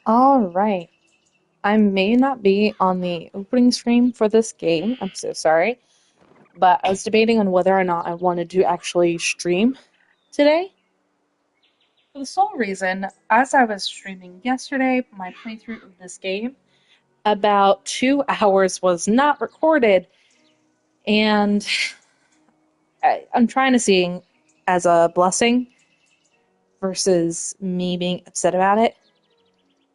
All right. I may not be on the opening screen for this game. I'm so sorry. But I was debating on whether or not I wanted to actually stream today. For the sole reason, as I was streaming yesterday, my playthrough of this game, about 2 hours was not recorded. And I'm trying to see as a blessing versus me being upset about it.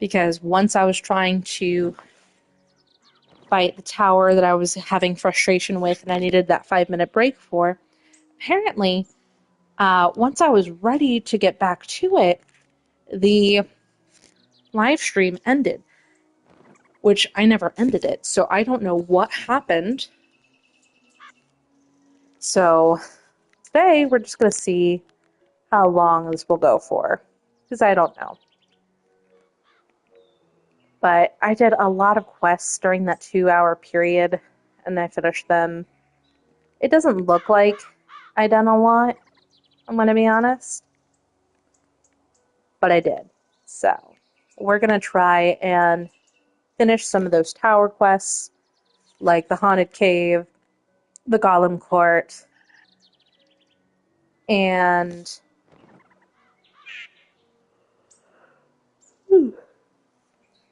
Because once I was trying to fight the tower that I was having frustration with and I needed that 5 minute break for. Apparently, once I was ready to get back to it, the live stream ended, which I never ended it, so I don't know what happened. So today we're just going to see how long this will go for, because I don't know. But I did a lot of quests during that 2 hour period, and I finished them. It doesn't look like I done a lot, I'm going to be honest. But I did. So, we're going to try and finish some of those tower quests, like the Haunted Cave, the Golem Court, and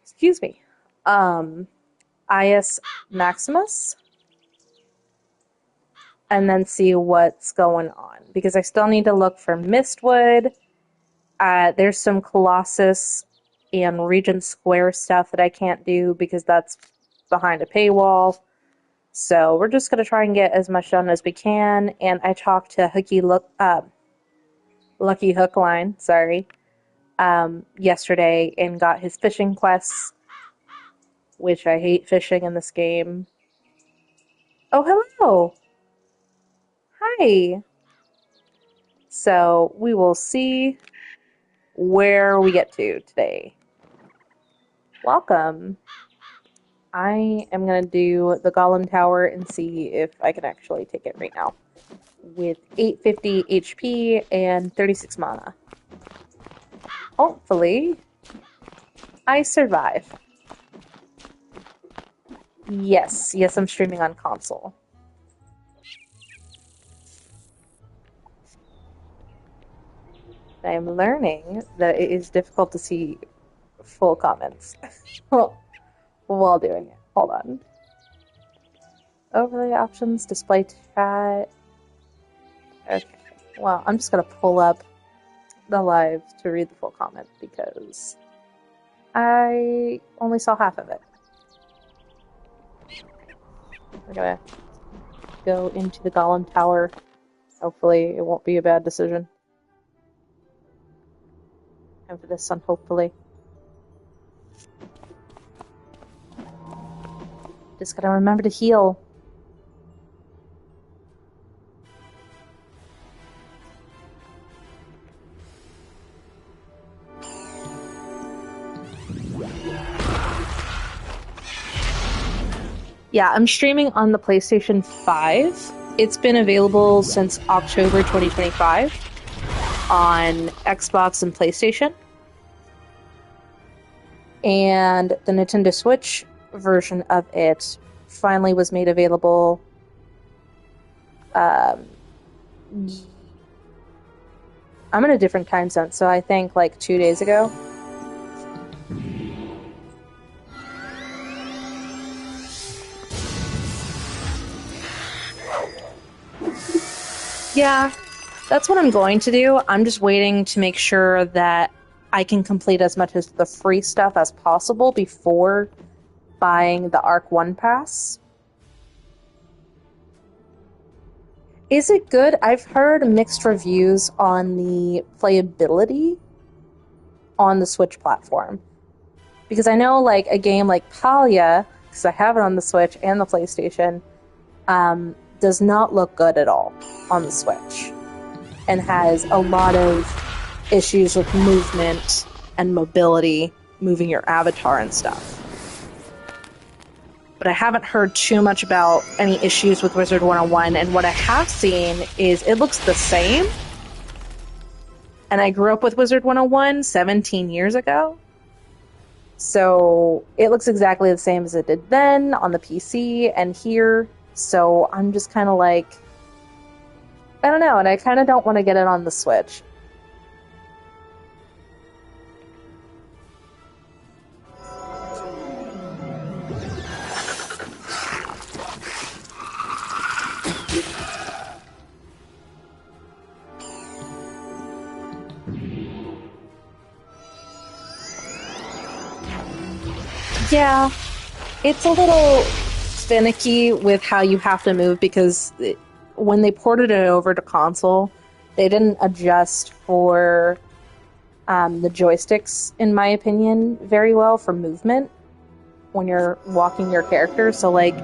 excuse me, Ias Maximus, and then see what's going on. Because I still need to look for Mistwood. There's some Colossus and Regent Square stuff that I can't do because that's behind a paywall. So we're just going to try and get as much done as we can. And I talked to Lucky Hookline, yesterday and got his fishing quests, which I hate fishing in this game. Oh, hello! Hi! So we will see where we get to today. Welcome! I am going to do the Golem Tower and see if I can actually take it right now. With 850 HP and 36 mana. Hopefully, I survive. Yes, I'm streaming on console. I am learning that it is difficult to see full comments while doing it. Hold on. Overlay options, display chat. Okay. Well, I'm just going to pull up the live to read the full comment because I only saw half of it. We're going to go into the Golem Tower. Hopefully it won't be a bad decision. And for this one, hopefully. Just gotta remember to heal. Yeah, I'm streaming on the PlayStation 5. It's been available since October 2025 on Xbox and PlayStation. And the Nintendo Switch version of it finally was made available I'm in a different time zone, so I think like 2 days ago. Yeah, that's what I'm going to do. I'm just waiting to make sure that I can complete as much of the free stuff as possible before buying the Arc 1 pass. Is it good? I've heard mixed reviews on the playability on the Switch platform. Because I know like a game like Palia, because I have it on the Switch and the PlayStation, does not look good at all on the Switch and has a lot of issues with movement and mobility, moving your avatar and stuff. But I haven't heard too much about any issues with Wizard101, and what I have seen is it looks the same. And I grew up with Wizard101 17 years ago. So it looks exactly the same as it did then on the PC and here. So I'm just kind of like, I don't know, and I kind of don't want to get it on the Switch. Yeah, it's a little finicky with how you have to move because when they ported it over to console, they didn't adjust for the joysticks, in my opinion, very well for movement when you're walking your character. So, like,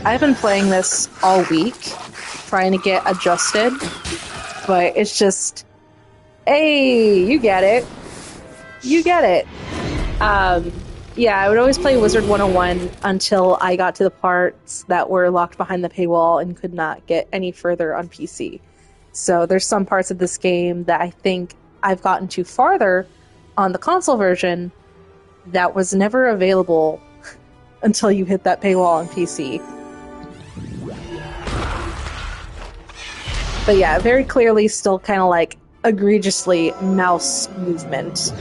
I've been playing this all week, trying to get adjusted, but it's just, hey, you get it. You get it. Yeah, I would always play Wizard101 until I got to the parts that were locked behind the paywall and could not get any further on PC. So there's some parts of this game that I think I've gotten too farther on the console version that was never available until you hit that paywall on PC. But yeah, very clearly still kind of like egregiously mouse movement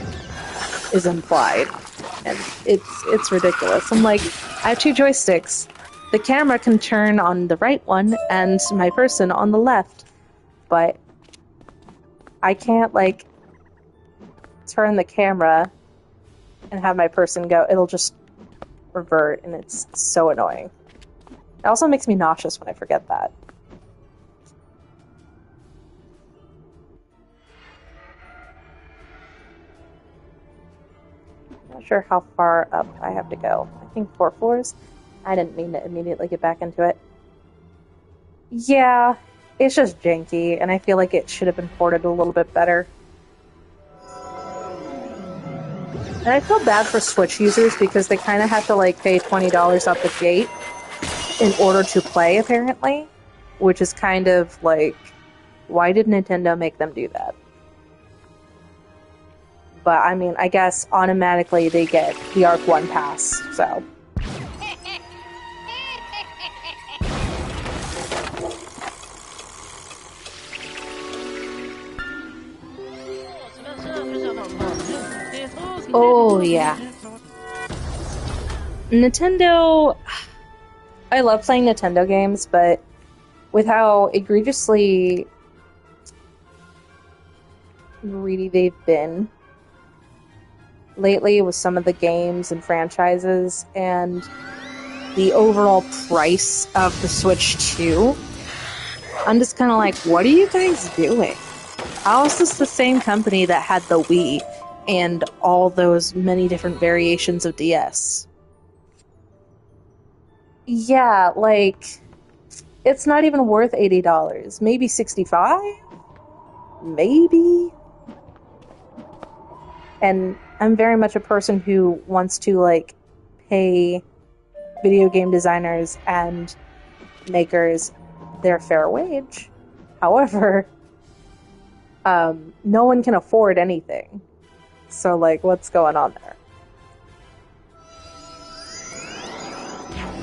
is implied. And it's ridiculous. I'm like, I have two joysticks. The camera can turn on the right one and my person on the left. But I can't, like, turn the camera and have my person go. It'll just revert, and it's so annoying. It also makes me nauseous when I forget that. Not sure how far up I have to go. I think 4 floors. I didn't mean to immediately get back into it. Yeah, it's just janky, and I feel like it should have been ported a little bit better. And I feel bad for Switch users because they kind of have to like pay $20 out the gate in order to play, apparently. Which is kind of like, why did Nintendo make them do that? But I mean, I guess automatically they get the Arc 1 pass, so. Oh, yeah. Nintendo... I love playing Nintendo games, but with how egregiously greedy they've been lately with some of the games and franchises, and the overall price of the Switch 2, I'm just kind of like, what are you guys doing? How is this the same company that had the Wii and all those many different variations of DS? Yeah, like, it's not even worth $80. Maybe $65? Maybe? And I'm very much a person who wants to, like, pay video game designers and makers their fair wage. However, no one can afford anything. So, like, what's going on there?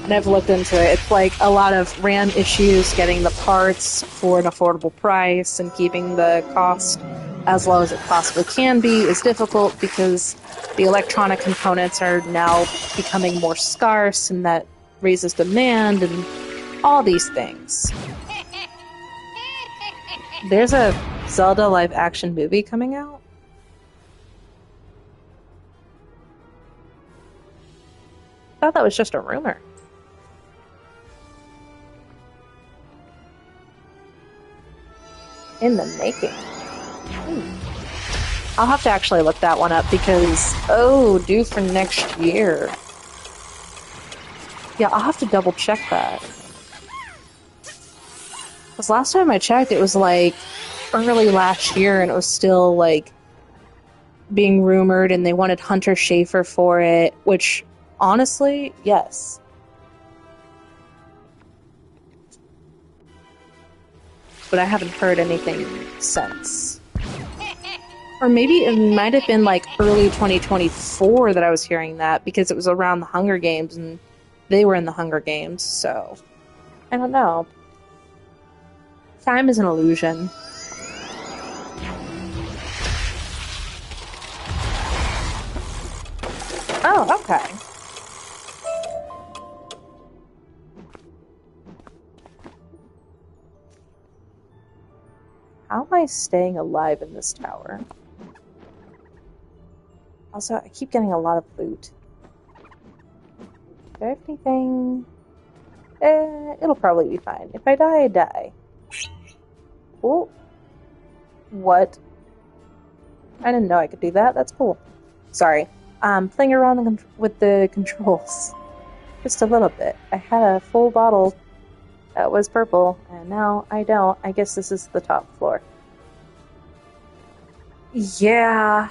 And I've looked into it. It's like a lot of RAM issues, getting the parts for an affordable price and keeping the cost as low as it possibly can be is difficult because the electronic components are now becoming more scarce, and that raises demand and all these things. There's a Zelda live-action movie coming out? I thought that was just a rumor. In the making. I'll have to actually look that one up because, due for next year. Yeah, I'll have to double check that. Because last time I checked, it was like early last year and it was still like being rumored and they wanted Hunter Schafer for it, which honestly, yes. But I haven't heard anything since. Or maybe it might have been like early 2024 that I was hearing that because it was around the Hunger Games and they were in the Hunger Games, so I don't know. Time is an illusion. Oh, okay. How am I staying alive in this tower? Also, I keep getting a lot of loot. Do I have anything? It'll probably be fine. If I die, I die. Oh. What? I didn't know I could do that. That's cool. Sorry. Playing around with the controls. Just a little bit. I had a full bottle that was purple, and now I don't. I guess this is the top floor. Yeah.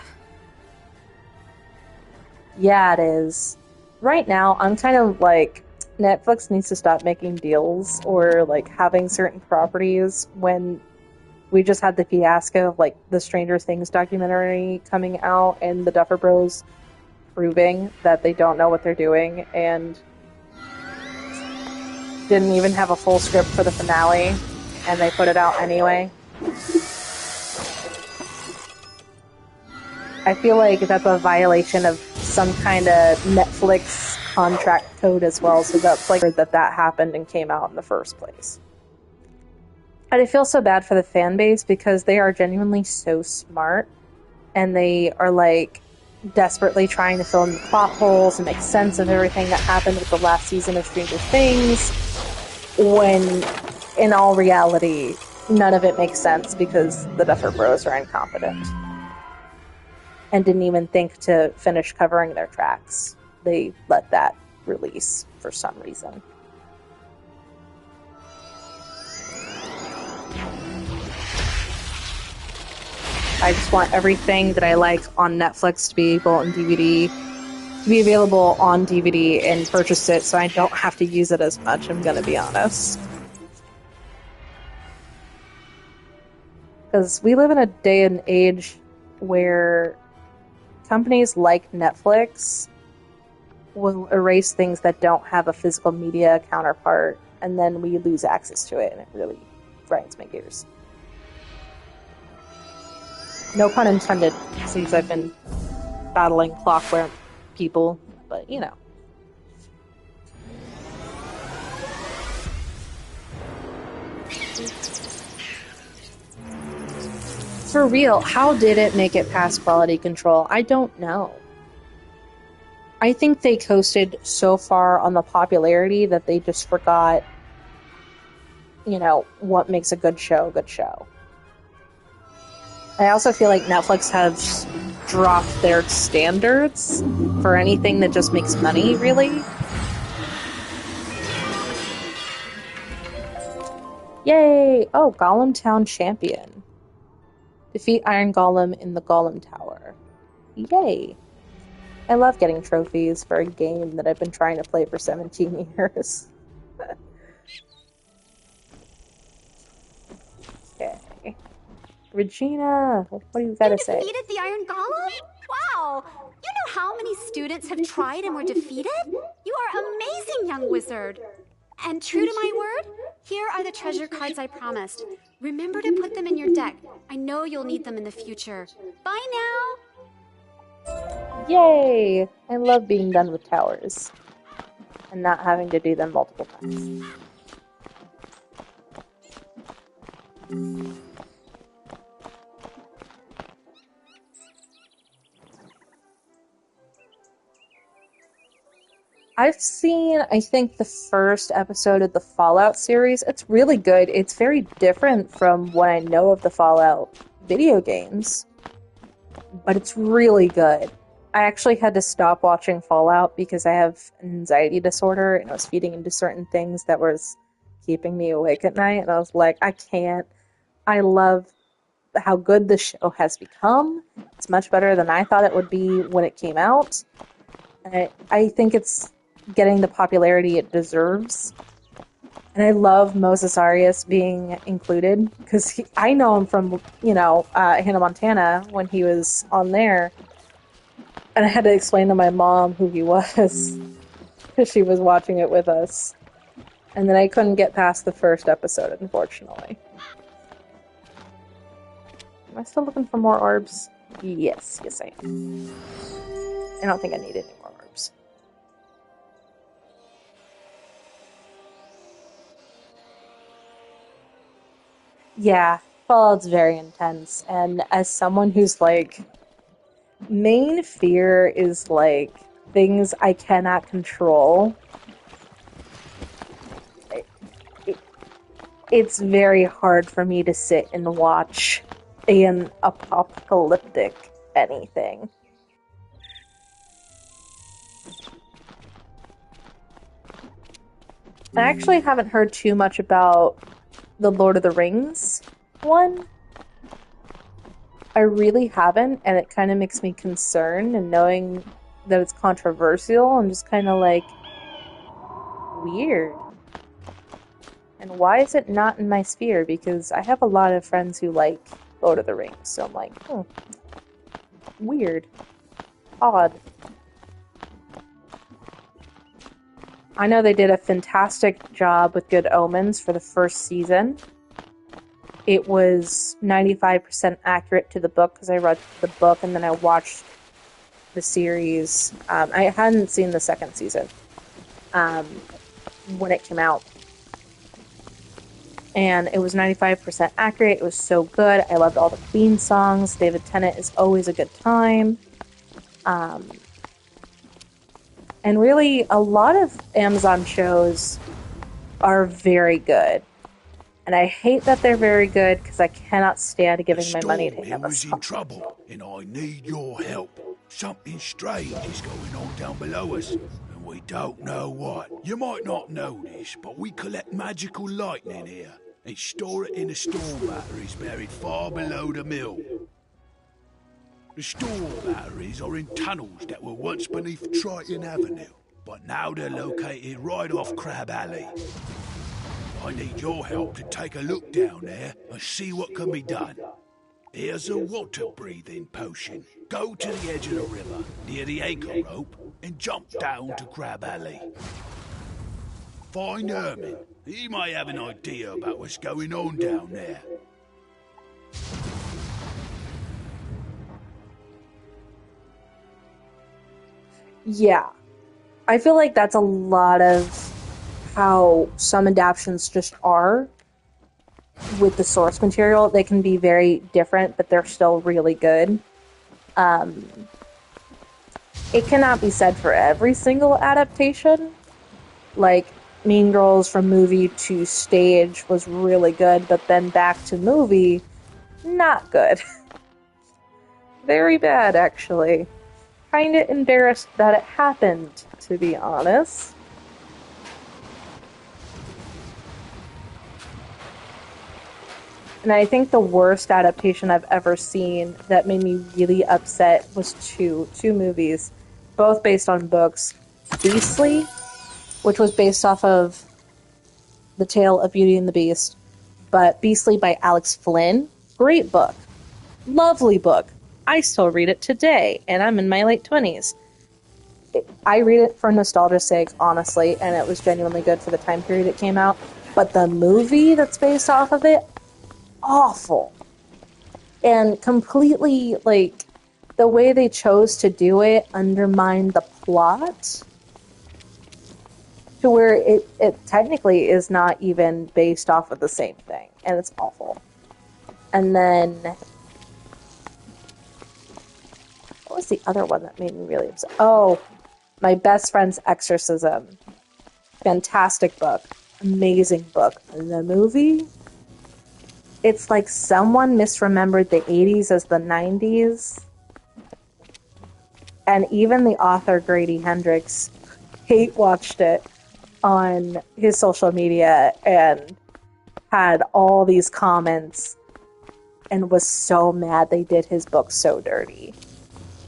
Yeah, it is. Right now, I'm kind of like, Netflix needs to stop making deals or like having certain properties when we just had the fiasco of like the Stranger Things documentary coming out and the Duffer Bros proving that they don't know what they're doing and didn't even have a full script for the finale and they put it out anyway. I feel like that's a violation of some kind of Netflix contract code as well, so that's like that happened and came out in the first place. And I feel so bad for the fan base because they are genuinely so smart and they are like desperately trying to fill in the plot holes and make sense of everything that happened with the last season of Stranger Things, when in all reality none of it makes sense because the Duffer Bros are incompetent and didn't even think to finish covering their tracks. They let that release for some reason. I just want everything that I like on Netflix to be able on DVD, to be available on DVD and purchase it so I don't have to use it as much, I'm gonna be honest. Because we live in a day and age where companies like Netflix will erase things that don't have a physical media counterpart, and then we lose access to it, and it really grinds my gears. No pun intended, since I've been battling clockwork people, but you know. For real, how did it make it past quality control? I don't know. I think they coasted so far on the popularity that they just forgot, you know, what makes a good show a good show. I also feel like Netflix has dropped their standards for anything that just makes money, really. Yay! Oh, Golem Town Champion. Defeat Iron Golem in the Golem Tower. Yay! I love getting trophies for a game that I've been trying to play for 17 years. Okay. Regina, what do you gotta say? You defeated the Iron Golem? Wow! You know how many students have tried and were defeated? You are amazing, young wizard! And true to my word, here are the treasure cards I promised. Remember to put them in your deck. I know you'll need them in the future. Bye now! Yay! I love being done with towers. And not having to do them multiple times. I've seen, I think, the first episode of the Fallout series. It's really good. It's very different from what I know of the Fallout video games. But it's really good. I actually had to stop watching Fallout because I have an anxiety disorder and I was feeding into certain things that was keeping me awake at night. And I was like, I can't. I love how good the show has become. It's much better than I thought it would be when it came out. I think it's getting the popularity it deserves. And I love Moses Arias being included because I know him from, Hannah Montana when he was on there. And I had to explain to my mom who he was because she was watching it with us. And then I couldn't get past the first episode, unfortunately. Am I still looking for more orbs? Yes, I am. I don't think I need any more orbs. Yeah, Fallout's very intense, and as someone who's main fear is things I cannot control, it's very hard for me to sit and watch an apocalyptic anything. I actually haven't heard too much about the Lord of the Rings one. I really haven't, and it kind of makes me concerned, and knowing that it's controversial, I'm just kind of weird. And why is it not in my sphere? Because I have a lot of friends who like Lord of the Rings, so I'm like, weird. Odd. I know they did a fantastic job with Good Omens for the first season. It was 95% accurate to the book because I read the book and then I watched the series. I hadn't seen the second season when it came out. And it was 95% accurate. It was so good. I loved all the Queen songs. David Tennant is always a good time. And really, a lot of Amazon shows are very good. And I hate that they're very good because I cannot stand giving my money to Amazon. Is in trouble, and I need your help. Something strange is going on down below us, and we don't know what. You might not know this, but we collect magical lightning here and store it in the storm batteries buried far below the mill. The storm batteries are in tunnels that were once beneath Triton Avenue, but now they're located right off Crab Alley. I need your help to take a look down there and see what can be done. Here's a water-breathing potion. Go to the edge of the river, near the anchor rope, and jump down to Crab Alley. Find Herman. He might have an idea about what's going on down there. Yeah. I feel like that's a lot of how some adaptions just are with the source material. They can be very different, but they're still really good. It cannot be said for every single adaptation. Like, Mean Girls from movie to stage was really good, but then back to movie, not good. Very bad, actually. Kinda embarrassed that it happened, to be honest. And I think the worst adaptation I've ever seen that made me really upset was two movies, both based on books. Beastly, which was based off of The Tale of Beauty and the Beast, but Beastly by Alex Flynn. Great book. Lovely book. I still read it today, and I'm in my late 20s. I read it for nostalgia's sake, honestly, and it was genuinely good for the time period it came out. But the movie that's based off of it, awful. And completely, the way they chose to do it undermined the plot to where it technically is not even based off of the same thing. And it's awful. And then, what was the other one that made me really upset? Oh, My Best Friend's Exorcism. Fantastic book. Amazing book. The movie, it's like someone misremembered the 80s as the 90s. And even the author, Grady Hendrix, hate-watched it on his social media and had all these comments and was so mad they did his book so dirty.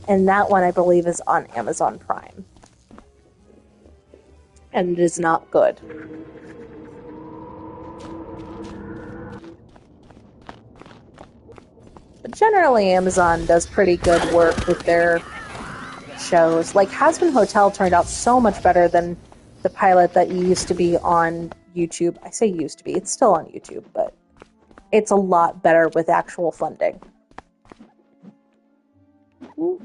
And that one, I believe, is on Amazon Prime. And it is not good. But generally, Amazon does pretty good work with their shows. Like, Hazbin Hotel turned out so much better than the pilot that used to be on YouTube. I say used to be, it's still on YouTube, but it's a lot better with actual funding. Ooh.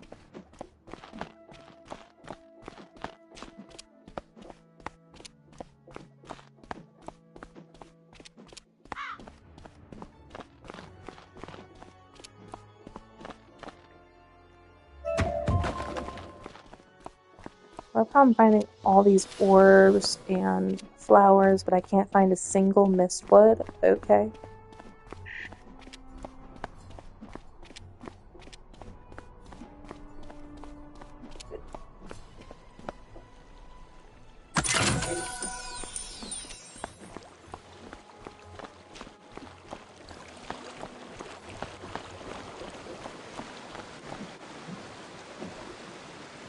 I have a problem finding all these orbs and flowers, but I can't find a single mistwood. Okay.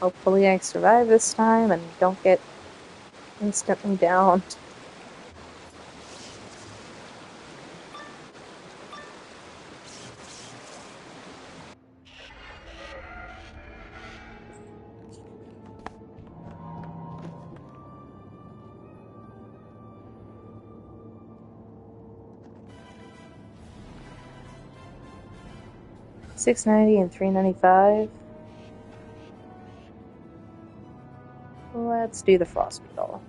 Hopefully I survive this time and don't get instantly downed. $6.90 and $3.95. Let's do the frost beetle.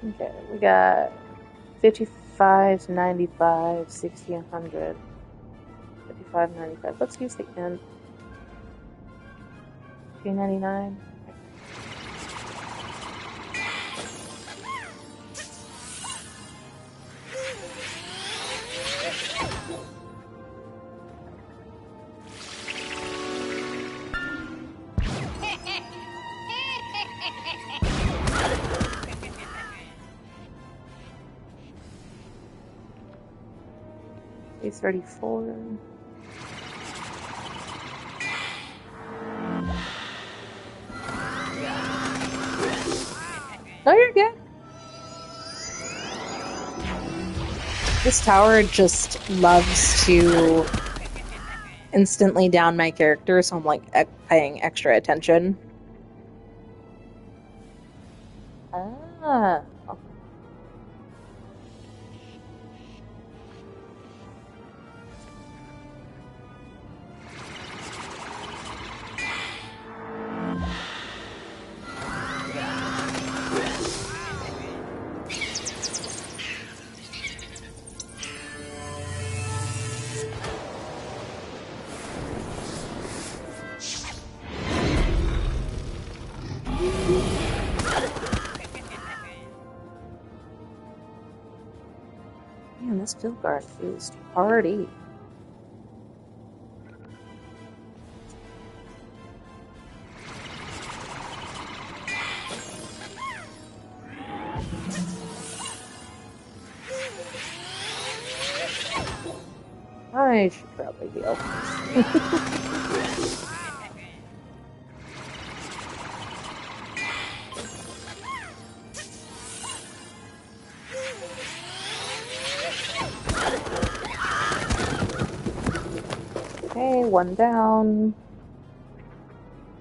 Okay, we got 55 to 95, 60, 100, 55, 95. Let's use the end. 299. $34. No, you're good. This tower just loves to instantly down my character, so I'm like paying extra attention. Ah. Man, this field guard is hardy. I should probably heal. Okay, one down.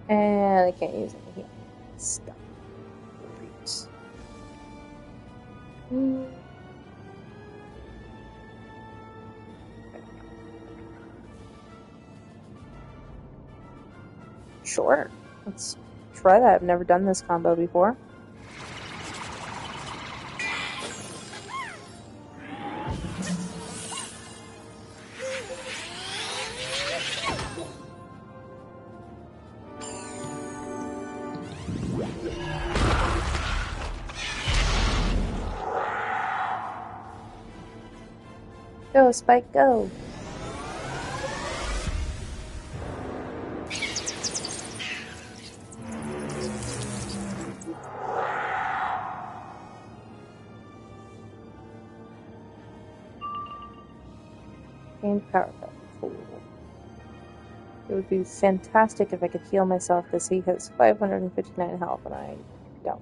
And I can't use any healing stuff. Great. Sure. Let's try that. I've never done this combo before. Go, Spike, go. Change power up. Cool. It would be fantastic if I could heal myself because he has 559 health and I don't.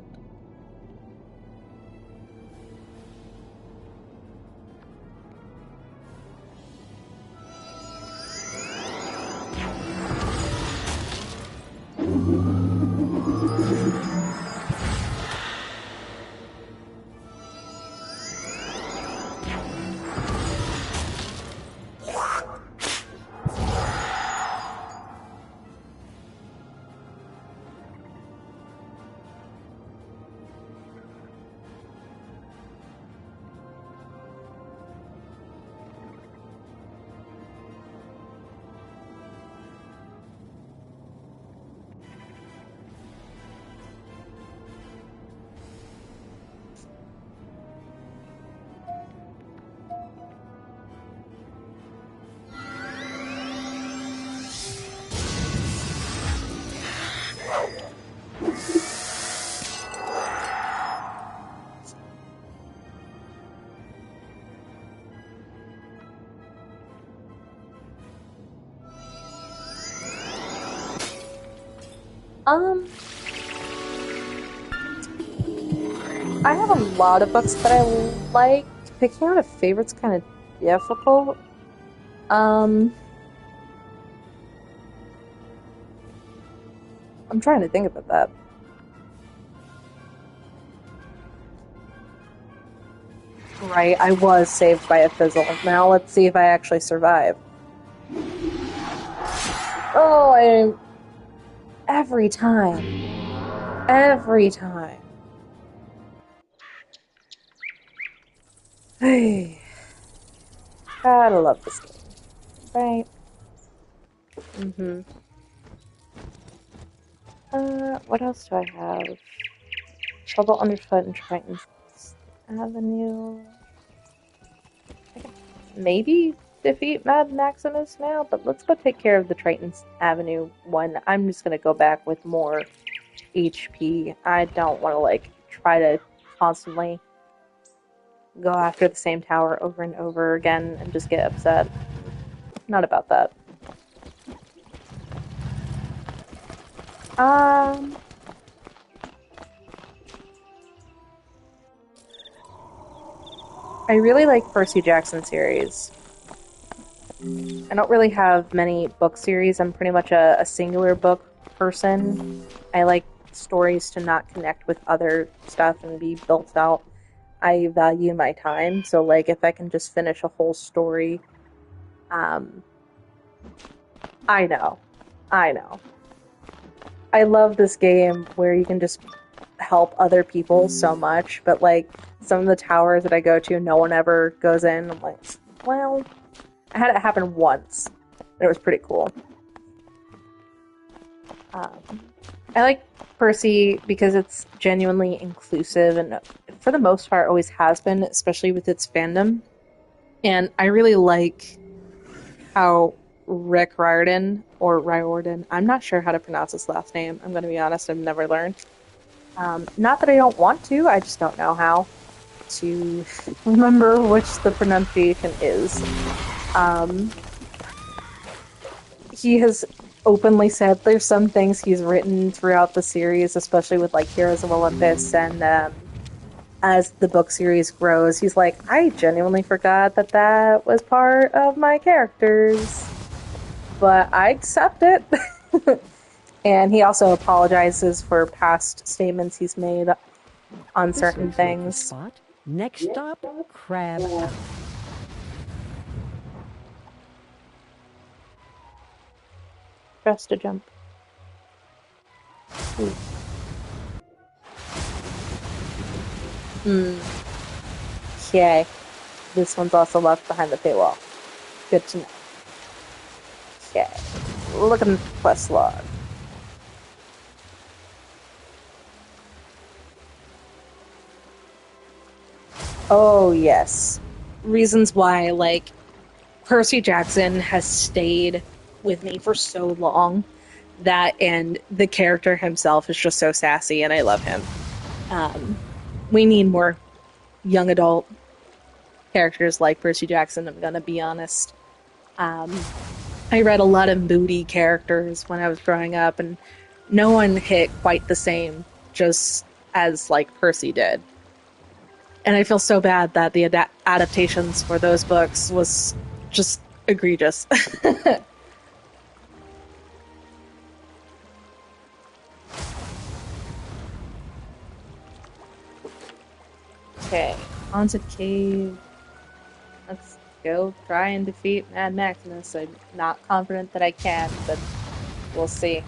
I have a lot of books that I like. Picking out a favorite's kind of difficult. I'm trying to think about that. Right, I was saved by a fizzle. Now let's see if I actually survive. Oh, every time. Every time. Hey. Gotta love this game. Right? What else do I have? Trouble Underfoot and Triton's Avenue. I can maybe defeat Mad Maximus now, but let's go take care of the Triton's Avenue one. I'm just gonna go back with more HP. I don't want to, like, try to constantly go after the same tower over and over again and just get upset. Not about that. I really like Percy Jackson series. I don't really have many book series. I'm pretty much a singular book person. I like stories to not connect with other stuff and be built out. I value my time, so like if I can just finish a whole story, I know. I love this game where you can just help other people so much, but like some of the towers that I go to, no one ever goes in. I'm like, well, I had it happen once, and it was pretty cool. I like Percy because it's genuinely inclusive, and for the most part always has been, especially with its fandom. And I really like how Rick Riordan, or Riordan, I'm not sure how to pronounce his last name, I'm going to be honest, I've never learned. Not that I don't want to, I just don't know how to remember which the pronunciation is. He has openly said there's some things he's written throughout the series, especially with like Heroes of Olympus, and as the book series grows, he's like, I genuinely forgot that was part of my characters, but I accept it. And he also apologizes for past statements he's made on certain things. Spot. Next stop, Crab House. Press to jump. Okay. This one's also left behind the paywall. Good to know. Okay. Look at the quest log. Oh, yes. Reasons why, like, Percy Jackson has stayed with me for so long. That and the character himself is just so sassy, and I love him. We need more young adult characters like Percy Jackson, I'm gonna be honest. I read a lot of moody characters when I was growing up, and no one hit quite the same just as like Percy did. And I feel so bad that the adaptations for those books was just egregious. Okay, haunted cave. Let's go try and defeat Mad Maximus. I'm not confident that I can, but we'll see.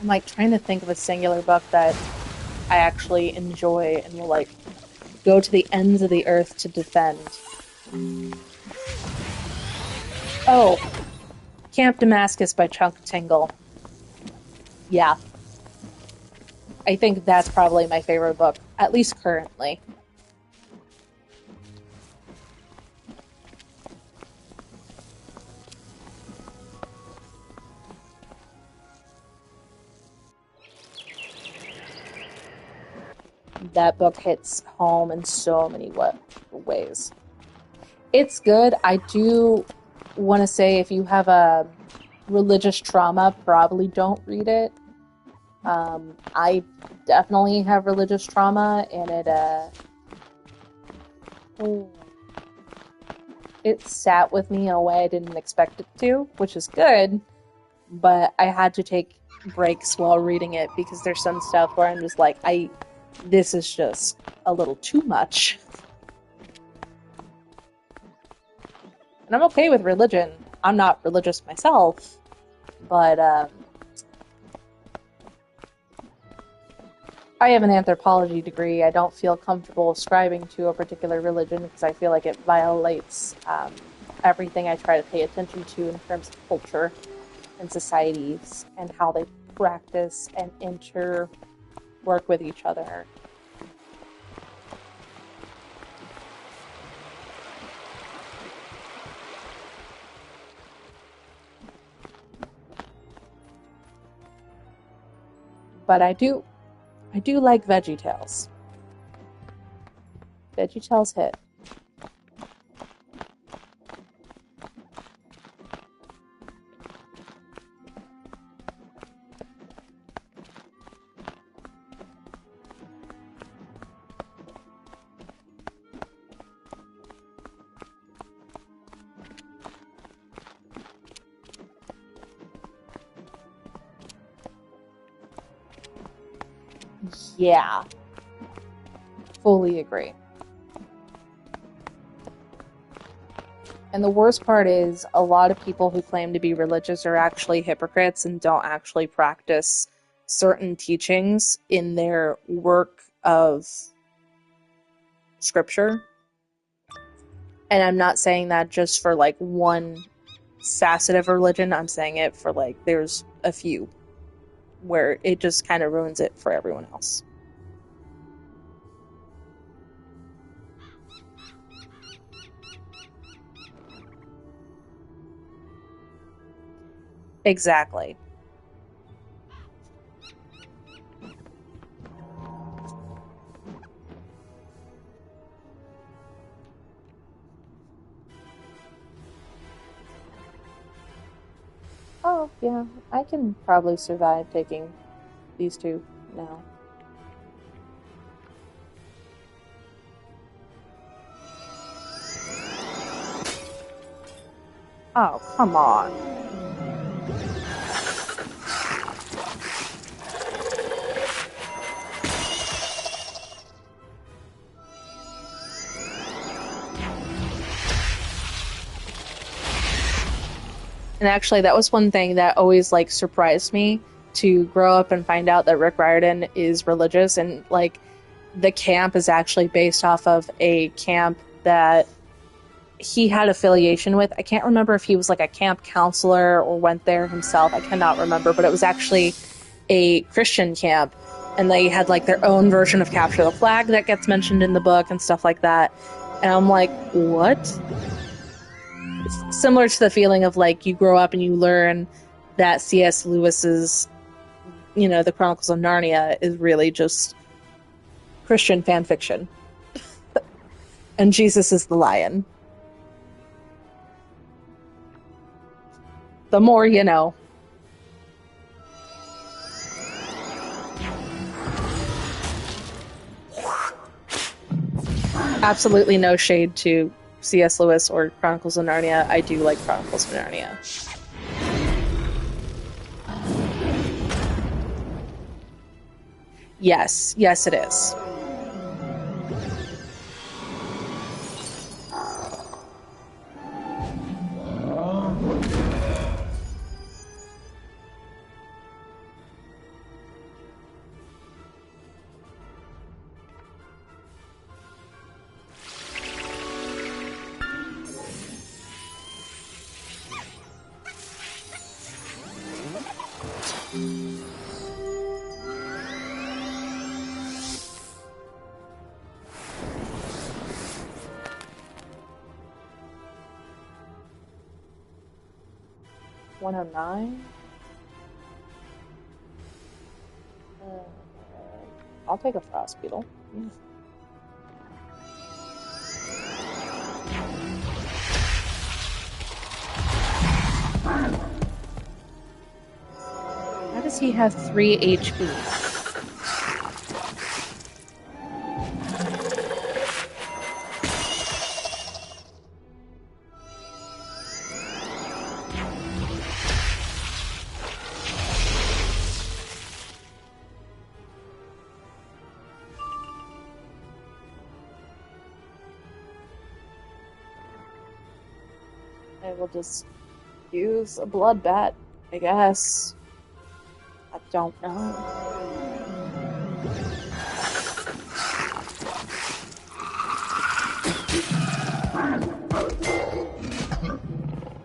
I'm like trying to think of a singular book that I actually enjoy and will like go to the ends of the earth to defend. Oh, Camp Damascus by Chuck Tingle. Yeah, I think that's probably my favorite book, at least currently. That book hits home in so many ways. It's good. I do want to say if you have a religious trauma, probably don't read it. I definitely have religious trauma, and it sat with me in a way I didn't expect it to, which is good, but I had to take breaks while reading it because there's some stuff where I'm just like, this is just a little too much. And I'm okay with religion. I'm not religious myself, but I have an anthropology degree. I don't feel comfortable ascribing to a particular religion because I feel like it violates everything I try to pay attention to in terms of culture and societies and how they practice and work with each other. But I do like VeggieTales. VeggieTales hit. Yeah. Fully agree. And the worst part is a lot of people who claim to be religious are actually hypocrites and don't actually practice certain teachings in their work of scripture. And I'm not saying that just for like one facet of religion. I'm saying it for like there's a few where it just kind of ruins it for everyone else. Exactly. Oh, yeah, I can probably survive taking these two now. Oh, come on. And actually, that was one thing that always, like, surprised me to grow up and find out that Rick Riordan is religious, and, like, the camp is actually based off of a camp that he had affiliation with. I can't remember if he was, like, a camp counselor or went there himself. I cannot remember, but it was actually a Christian camp, and they had, like, their own version of Capture the Flag that gets mentioned in the book and stuff like that. And I'm like, what? Similar to the feeling of like you grow up and you learn that C.S. Lewis's the Chronicles of Narnia is really just Christian fan fiction. And Jesus is the lion. The more you know. Absolutely no shade to C.S. Lewis or Chronicles of Narnia. I do like Chronicles of Narnia. Yes, it is. $109. I'll take a frost beetle. How does he have 3 HP? I will just use a blood bat, I guess. I don't know.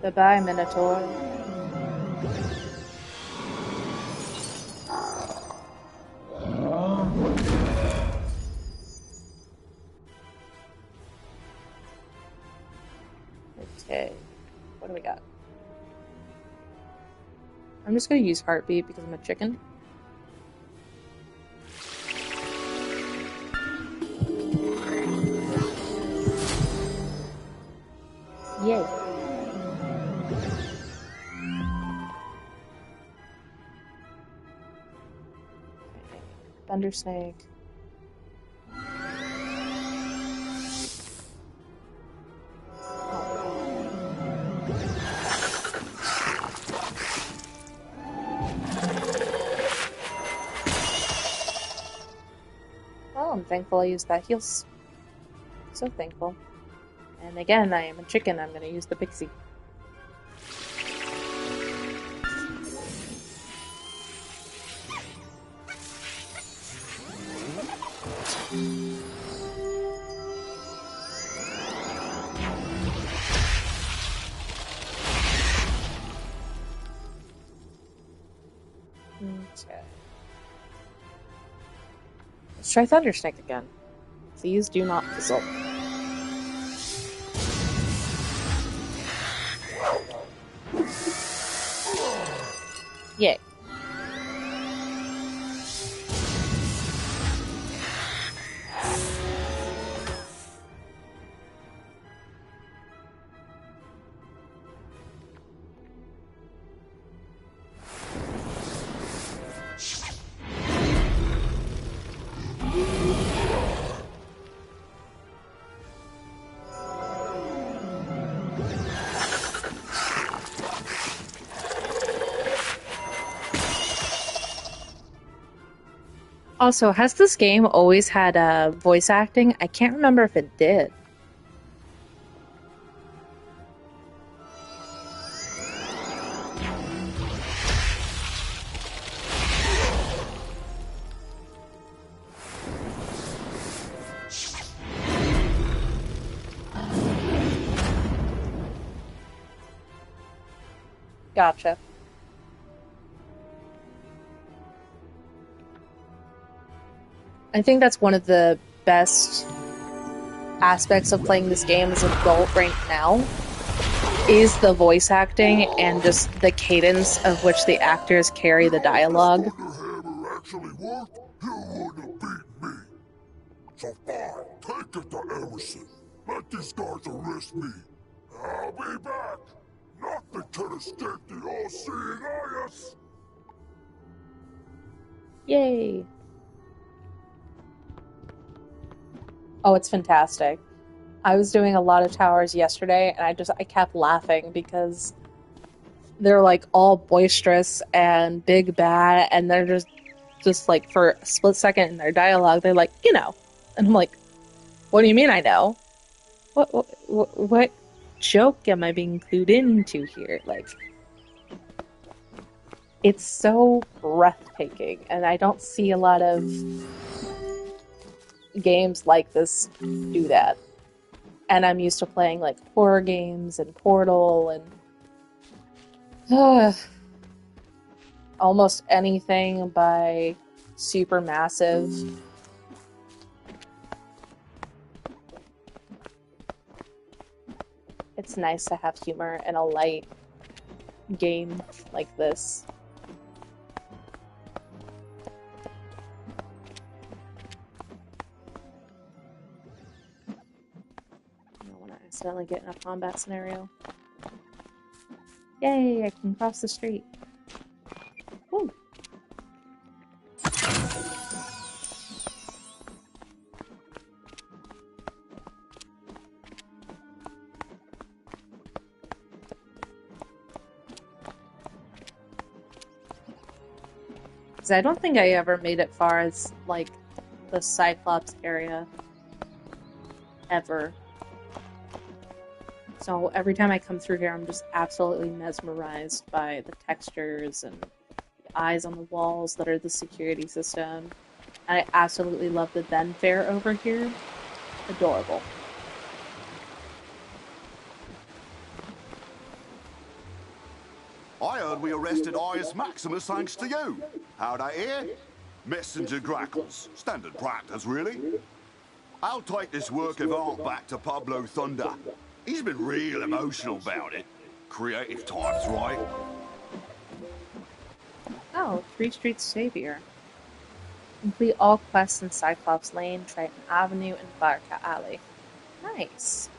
Goodbye, Minotaur. Okay, what do we got? I'm just gonna use Heartbeat because I'm a chicken. Yay. Thunder Snake. Well, I'm thankful I used that heals. So thankful. And again, I am a chicken. I'm gonna use the pixie. Okay. Let's try Thunder Snake again. Please do not fizzle. Yay. Also, has this game always had voice acting? I can't remember if it did. Gotcha. I think that's one of the best aspects of playing this game as an adult right now, is the voice acting and just the cadence of which the actors carry the dialogue. Earth, you wouldn't beat me. So fine, take it to Emerson. Let these guys arrest me. I'll be back. Nothing can escape the all-seeing eyes. Yay! Oh, it's fantastic. I was doing a lot of towers yesterday, and I kept laughing because they're like all boisterous and big bad, and they're just like for a split second in their dialogue, they're like, and I'm like, what do you mean I know? What joke am I being clued into here? Like, it's so breathtaking, and I don't see a lot of games like this do that. And I'm used to playing like horror games and Portal and almost anything by Supermassive. It's nice to have humor in a light game like this. I don't want to accidentally get in a combat scenario. Yay, I can cross the street. Woo! Because I don't think I ever made it far as, like, the Cyclops area. Ever. So every time I come through here, I'm just absolutely mesmerized by the textures and the eyes on the walls that are the security system. And I absolutely love the Ben Fair over here. Adorable. I heard we arrested Ius Maximus thanks to you. How'd I hear? Messenger grackles. Standard practice, really. I'll take this work of art back to Pablo Thunder. He's been real emotional about it. Creative times, right? Oh, Three Streets Savior. Complete all quests in Cyclops Lane, Triton Avenue, and Firecat Alley. Nice.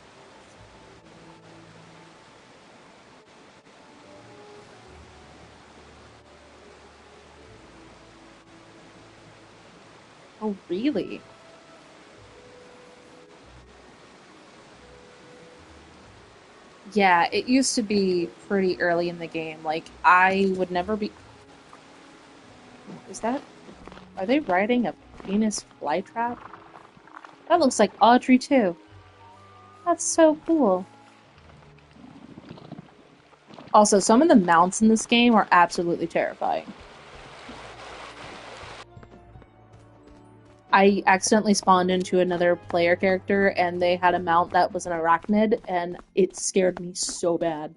Oh, really? Yeah, it used to be pretty early in the game. Like, I would never be... Is that... Are they riding a Venus flytrap? That looks like Audrey, too. That's so cool. Also, some of the mounts in this game are absolutely terrifying. I accidentally spawned into another player character, and they had a mount that was an arachnid, and it scared me so bad.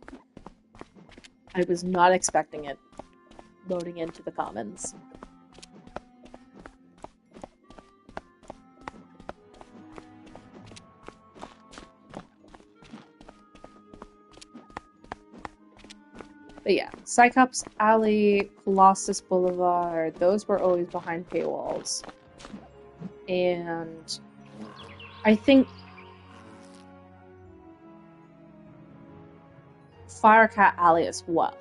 I was not expecting it loading into the commons. But yeah, Cyclops Alley, Colossus Boulevard, those were always behind paywalls. And I think Firecat Alley as well.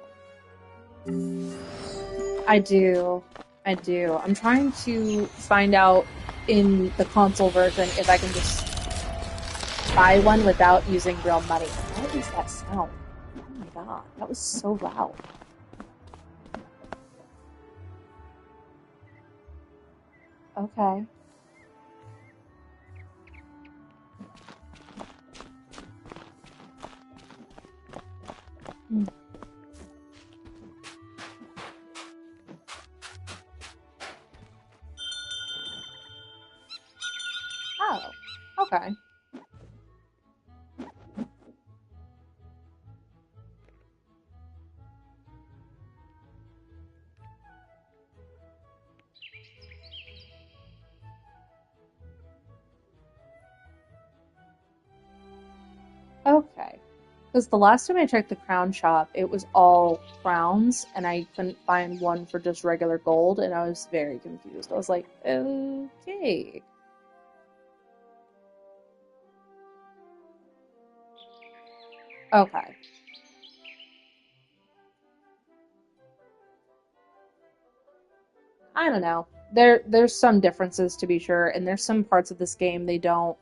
I do. I'm trying to find out in the console version if I can just buy one without using real money. What is that sound? Oh my god, that was so loud. Okay. Hmm. Oh, okay. Okay. Because the last time I checked the crown shop, it was all crowns, and I couldn't find one for just regular gold, and I was very confused. I was like, okay. Okay. I don't know. There's some differences to be sure, and there's some parts of this game they don't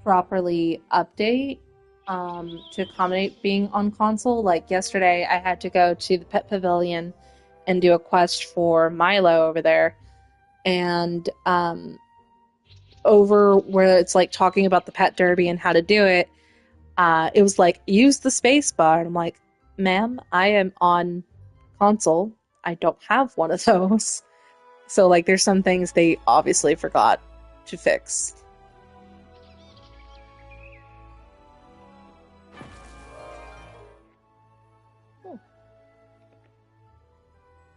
properly update to accommodate being on console. Like yesterday, I had to go to the pet pavilion and do a quest for Milo over there, and over where it's like talking about the pet derby and how to do it, it was like use the space bar, and I'm like, ma'am, I am on console. I don't have one of those. So like there's some things they obviously forgot to fix.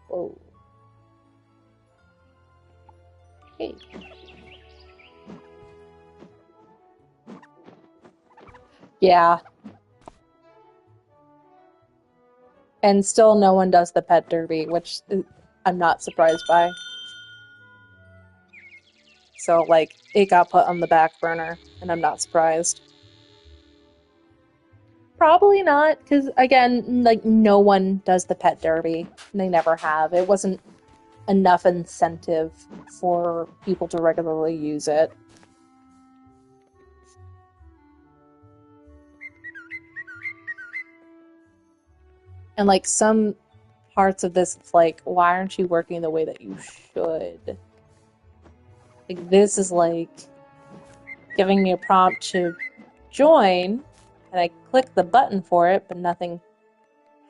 Whoa. Hey. Yeah. And still no one does the pet derby, which I'm not surprised by. So, like, it got put on the back burner, and I'm not surprised. Probably not, because, again, like, no one does the pet derby. They never have. It wasn't enough incentive for people to regularly use it. And, like, some parts of this, it's like, why aren't you working the way that you should? Like, this is, like, giving me a prompt to join, and I click the button for it, but nothing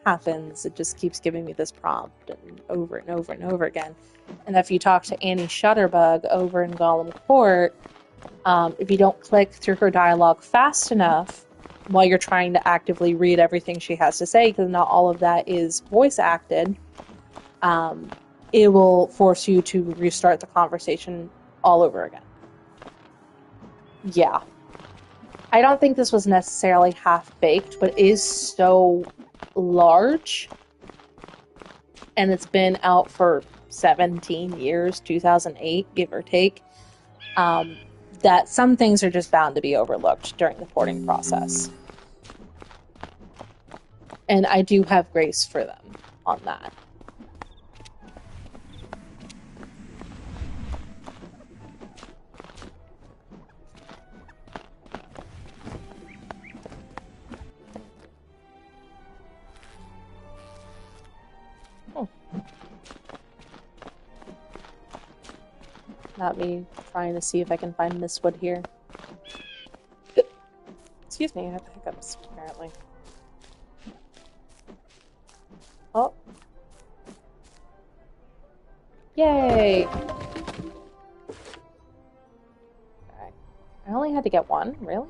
happens. It just keeps giving me this prompt and over and over and over again. And if you talk to Annie Shutterbug over in Gollum Court, if you don't click through her dialogue fast enough while you're trying to actively read everything she has to say, because not all of that is voice acted, it will force you to restart the conversation all over again. Yeah. I don't think this was necessarily half-baked, but it is so large, and it's been out for 17 years, 2008, give or take, that some things are just bound to be overlooked during the porting process. And I do have grace for them on that. Not me trying to see if I can find this wood here. Excuse me, I have the hiccups, apparently. Oh. Yay! Okay. I only had to get one, really?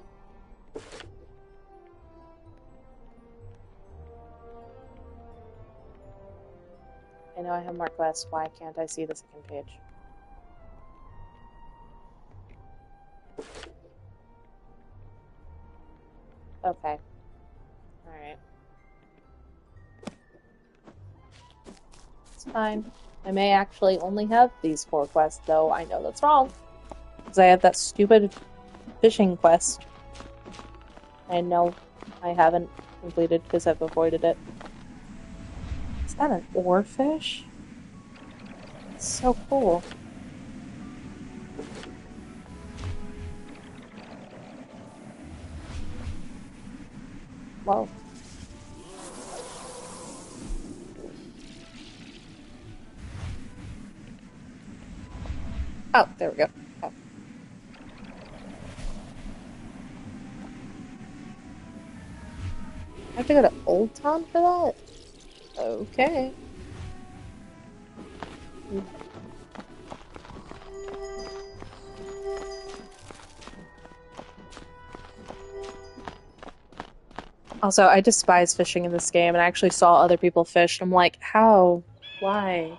I know I have marked West, why can't I see the second page? Okay. Alright. It's fine. I may actually only have these 4 quests, though I know that's wrong. Because I have that stupid fishing quest. I know I haven't completed because I've avoided it. Is that an oarfish? It's so cool. Whoa. Oh, there we go. Oh. I have to go to Old Town for that? Okay. Also, I despise fishing in this game, and I actually saw other people fish, and I'm like, how? Why?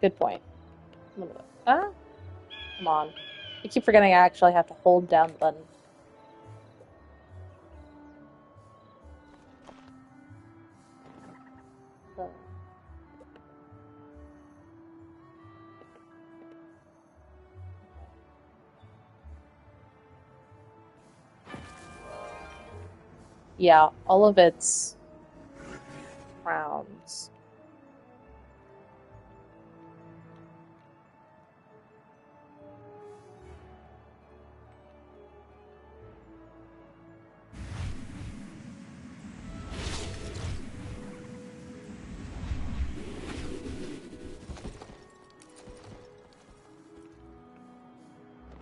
Good point. Ah? Come on. I keep forgetting I actually have to hold down the button. Yeah, all of its crowns.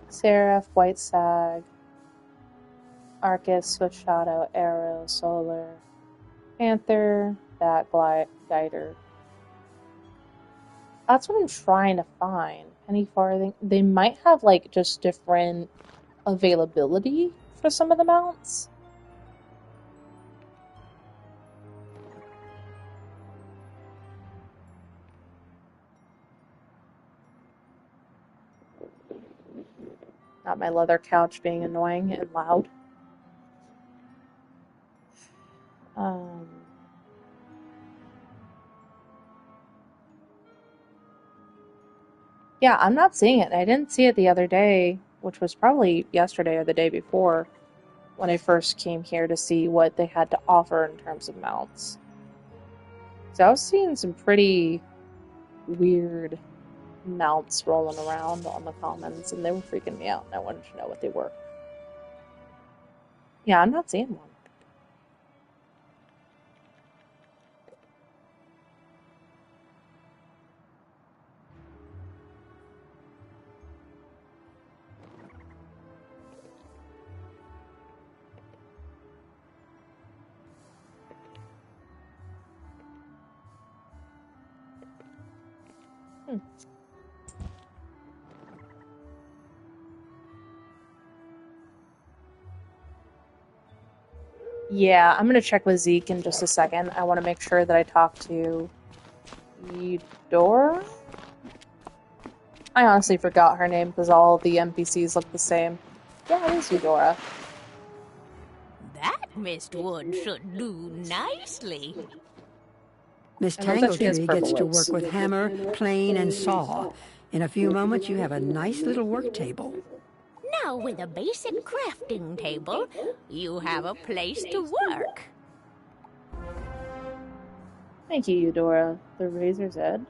Seraph, White Sag, Arcus, Swift Shadow, Arrow, Solar, Panther, Bat, Guider. That's what I'm trying to find. Penny Farthing. They might have like just different availability for some of the mounts. Not my leather couch being annoying and loud. Yeah, I'm not seeing it. I didn't see it the other day, which was probably yesterday or the day before, when I first came here to see what they had to offer in terms of mounts. So I was seeing some pretty weird mounts rolling around on the commons, and they were freaking me out, and I wanted to know what they were. Yeah, I'm not seeing one. Yeah, I'm gonna check with Zeke in just a second. I want to make sure that I talk to Eudora? I honestly forgot her name because all the NPCs look the same. Yeah, it is Eudora. That mistwood should do nicely. Miss I love that she has Tangletree purple gets to lips. work with hammer, plane, and saw. In a few moments, you have a nice little work table. Now, with a basic crafting table, you have a place to work. Thank you, Eudora. The razor's edge.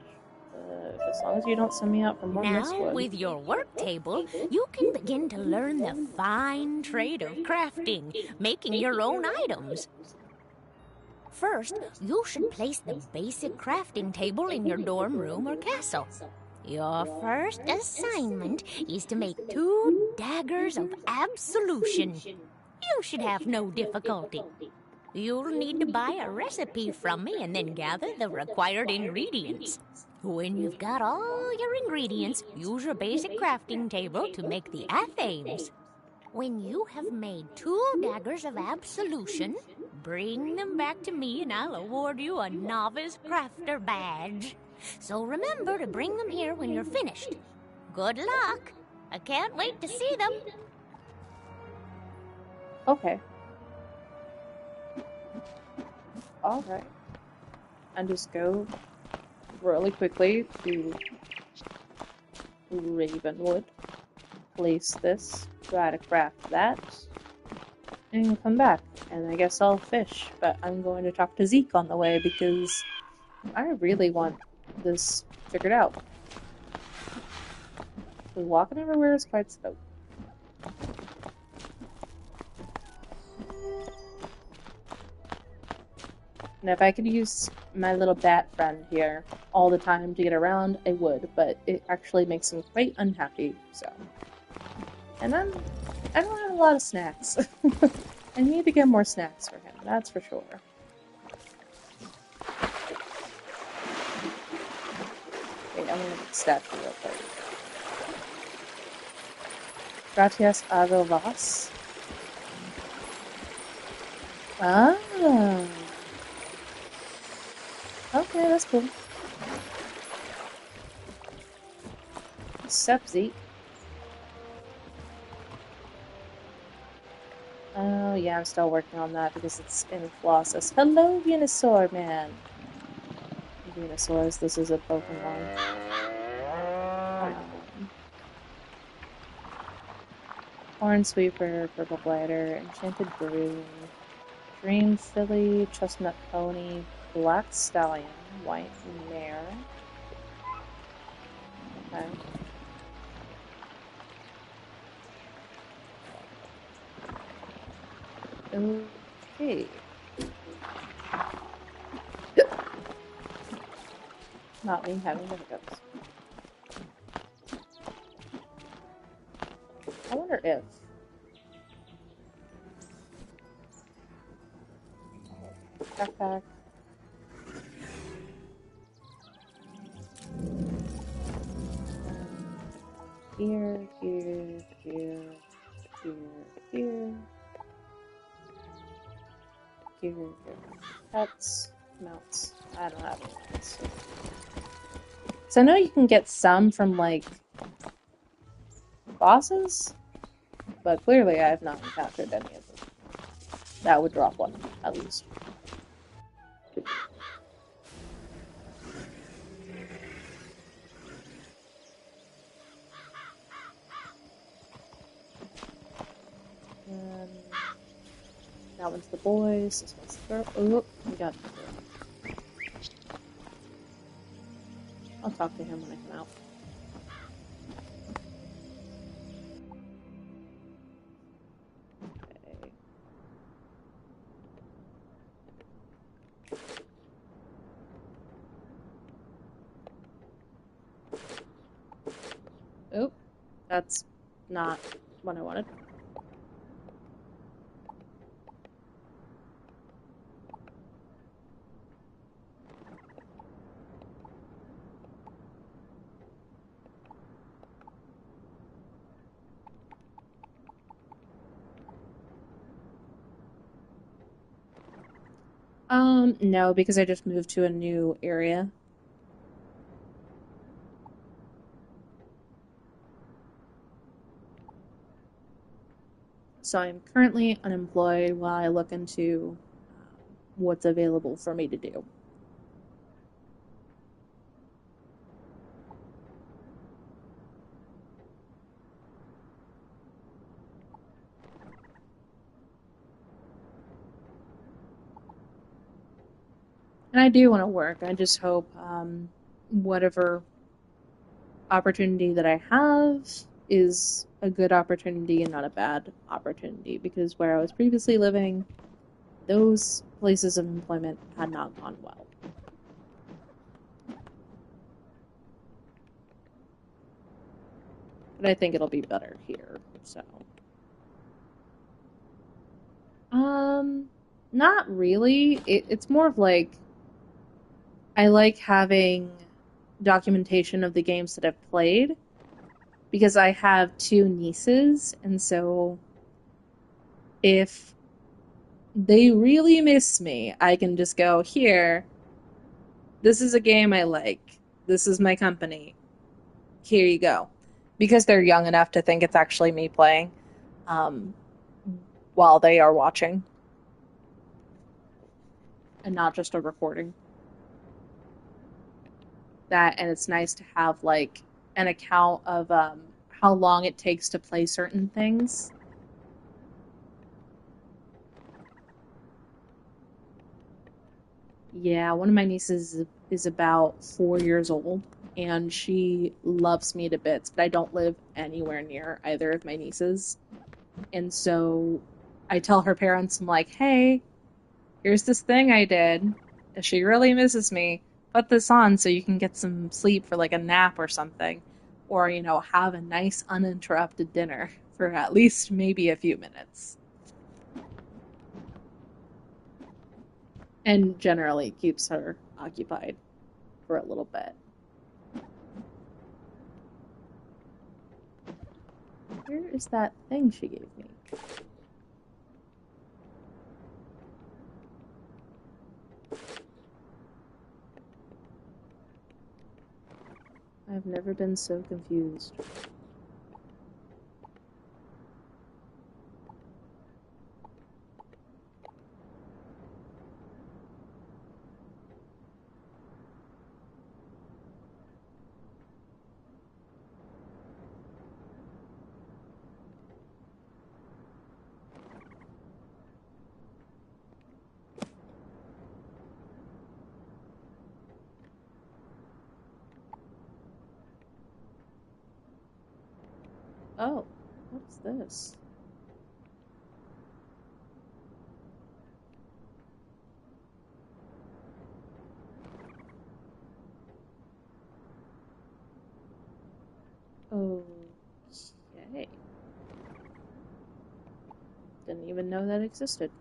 As long as you don't send me out for more Now, mistwood. with your work table, you can begin to learn the fine trade of crafting, making your own items. First, you should place the basic crafting table in your dorm room or castle. Your first assignment is to make 2 daggers of absolution. You should have no difficulty. You'll need to buy a recipe from me and then gather the required ingredients. When you've got all your ingredients, use your basic crafting table to make the athames. When you have made 2 daggers of absolution, bring them back to me and I'll award you a novice crafter badge. So remember to bring them here when you're finished. Good luck. I can't wait to see them. Okay. Alright. And just go really quickly to Ravenwood. Place this, try to craft that, and come back. And I guess I'll fish, but I'm going to talk to Zeke on the way because I really want this figured out. Walking everywhere is quite slow. And if I could use my little bat friend here all the time to get around, I would, but it actually makes him quite unhappy, so. And I don't have a lot of snacks. I need to get more snacks for him, that's for sure. Wait, I'm gonna get the statue real quick. Gratias ado vas. Ah. Okay, that's cool. Sup, Zeke? Oh yeah, I'm still working on that because it's in Colossus. Hello, Venusaur man! Venusaurs, this is a Pokemon. Hornsweeper, Purple Glider, Enchanted Brew, Dream Filly, Chestnut Pony, Black Stallion, White Mare. Okay. Okay. Not me having the hiccups. I wonder if. Backpack. Here, here, here, here, here. Here, here. Pets, mounts. I don't have any mounts. So I know you can get some from, like, bosses, but clearly I have not encountered any of them. That would drop one, at least. And that one's the boys, this one's the girl. Oh, we got the girl. I'll talk to him when I come out. Oh, that's not what I wanted. No, because I just moved to a new area. So I'm currently unemployed while I look into what's available for me to do. And I do want to work. I just hope whatever opportunity that I have is a good opportunity and not a bad opportunity, because where I was previously living, those places of employment had not gone well. But I think it'll be better here, so. Not really. It's more of like, I like having documentation of the games that I've played, because I have two nieces, and so if they really miss me, I can just go, here, this is a game I like, this is my company, here you go. Because they're young enough to think it's actually me playing while they are watching. And not just a recording. That, and it's nice to have, like, an account of how long it takes to play certain things. Yeah, one of my nieces is about 4 years old, and she loves me to bits, but I don't live anywhere near either of my nieces. And so I tell her parents, I'm like, hey, here's this thing I did. If she really misses me, put this on so you can get some sleep for like a nap or something. Or, you know, have a nice uninterrupted dinner for at least maybe a few minutes. And generally keeps her occupied for a little bit. Where is that thing she gave me? I've never been so confused. Oh, what is this? Okay. Didn't even know that existed.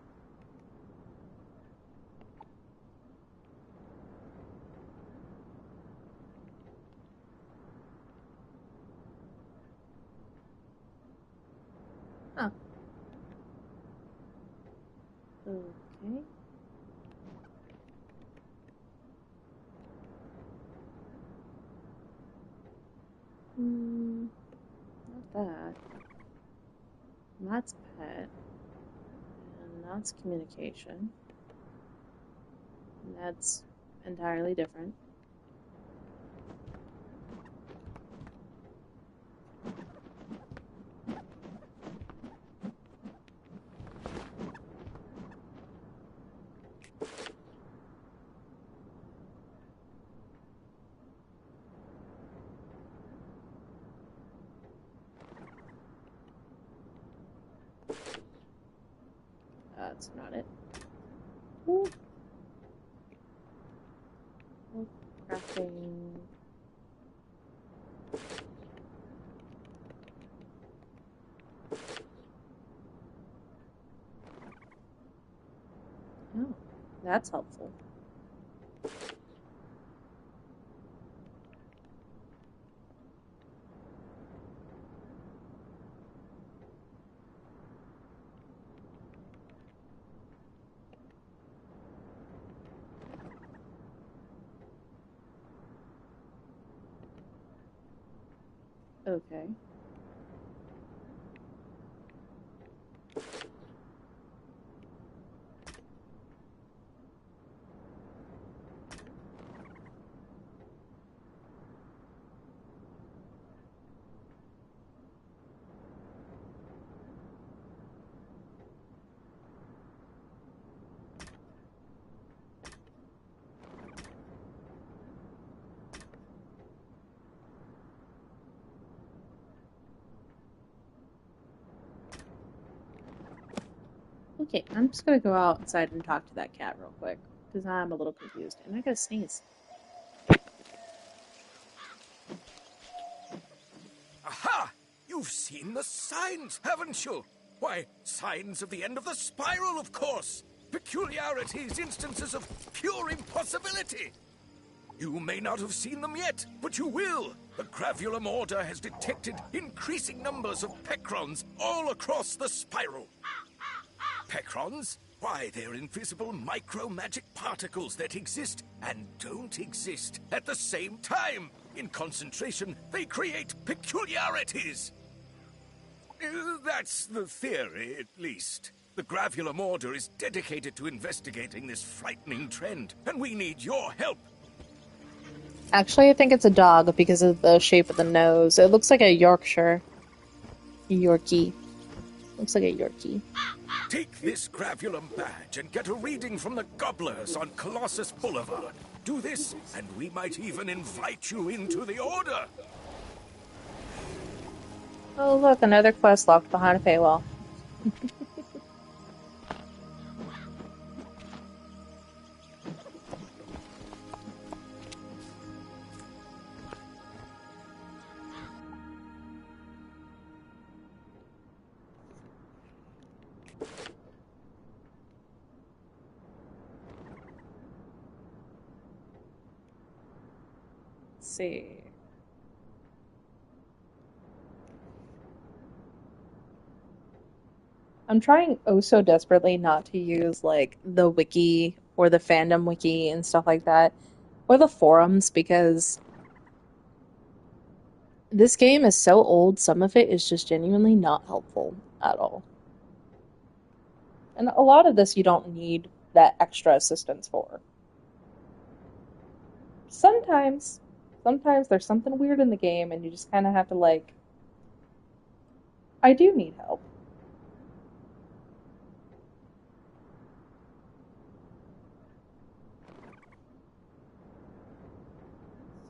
Huh. Okay. Not that. That's pet. And that's communication. And that's entirely different. That's not it. Ooh. Oh, crafting. Oh, that's helpful. Okay. Okay, I'm just gonna go outside and talk to that cat real quick, because I'm a little confused, and I gotta sneeze. Aha! You've seen the signs, haven't you? Why, signs of the end of the spiral, of course! Peculiarities, instances of pure impossibility! You may not have seen them yet, but you will! The Gravulum Order has detected increasing numbers of Pecrons all across the spiral. Pecrons? Why, they're invisible micro-magic particles that exist and don't exist at the same time. In concentration, they create peculiarities. That's the theory, at least. The Gravulum Order is dedicated to investigating this frightening trend, and we need your help. Actually, I think it's a dog because of the shape of the nose. It looks like a Yorkshire. Yorkie. Looks like a Yorkie. Take this Gravulum badge and get a reading from the Gobblers on Colossus Boulevard. Do this, and we might even invite you into the Order. Oh, look, another quest locked behind a paywall. Let's see. I'm trying oh so desperately not to use like the wiki or the fandom wiki and stuff like that, or the forums, because this game is so old, some of it is just genuinely not helpful at all. And a lot of this you don't need that extra assistance for. Sometimes, sometimes there's something weird in the game and you just kind of have to like, I do need help.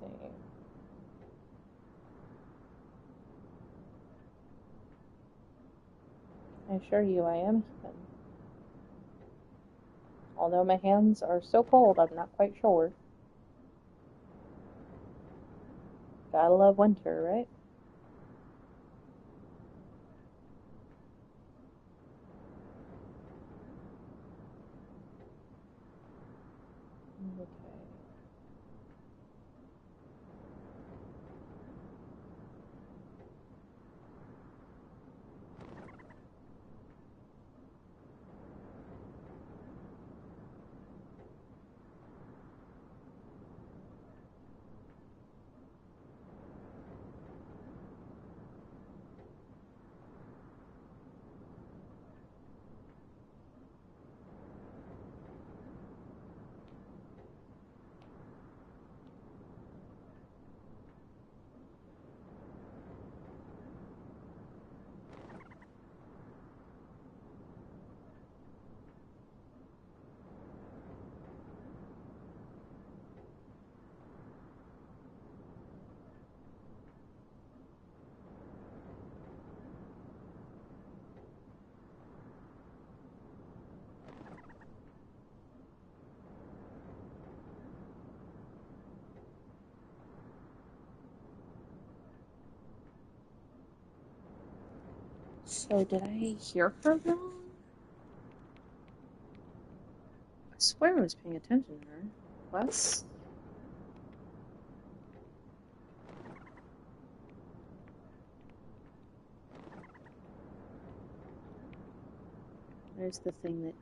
Let's see. I assure you I am human. Although my hands are so cold, I'm not quite sure. Gotta love winter, right? Okay. So did I hear her wrong? I swear I was paying attention to her. Plus, there's the thing that.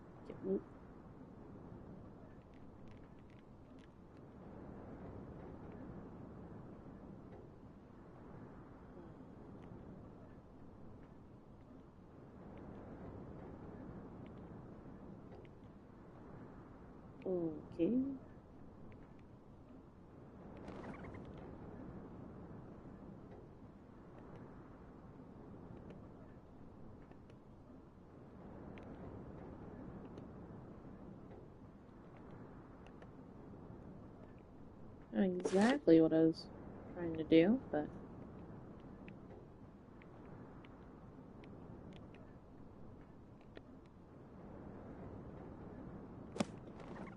Okay. Not exactly what I was trying to do, but.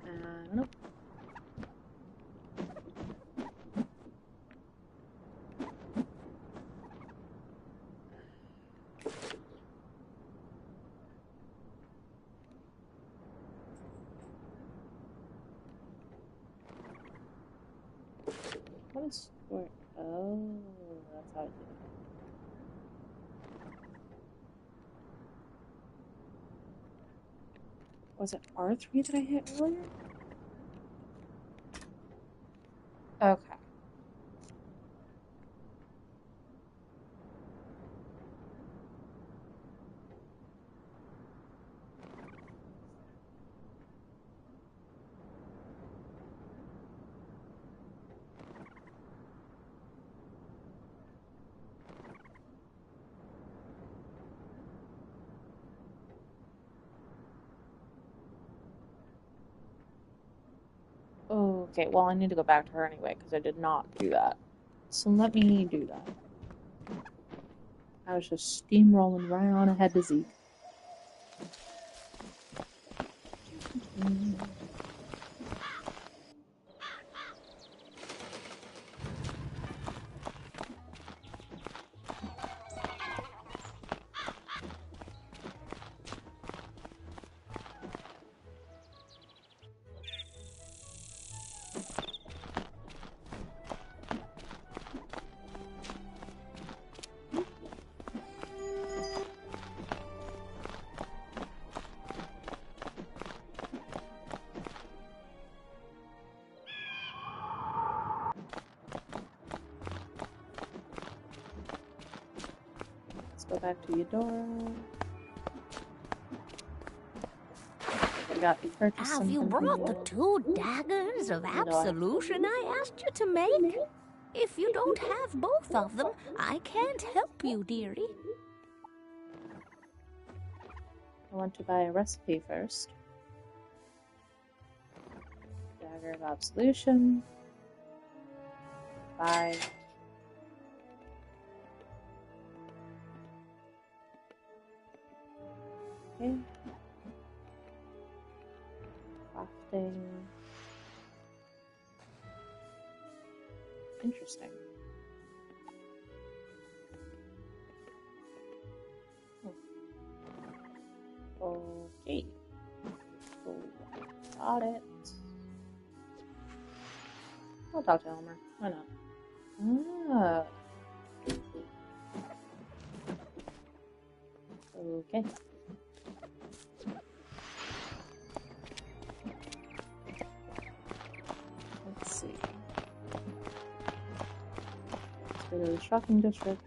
I don't know. What is square? Oh, that's how I do that. Was it R3 that I hit earlier? Okay. Okay, well, I need to go back to her anyway, because I did not do that. So let me do that. I was just steamrolling right on ahead to Zeke. Let's go back to Eudora. I got to purchase Have something you brought the 2 daggers of absolution I asked you to make? If you don't have both of them, I can't help you, dearie. I want to buy a recipe first. Dagger of Absolution. Buy. Okay. Crafting. Interesting. Okay. Cool. Got it. I'll talk to Elmer. Why not? Ah. Okay. Let's see. Let's go to the shopping district.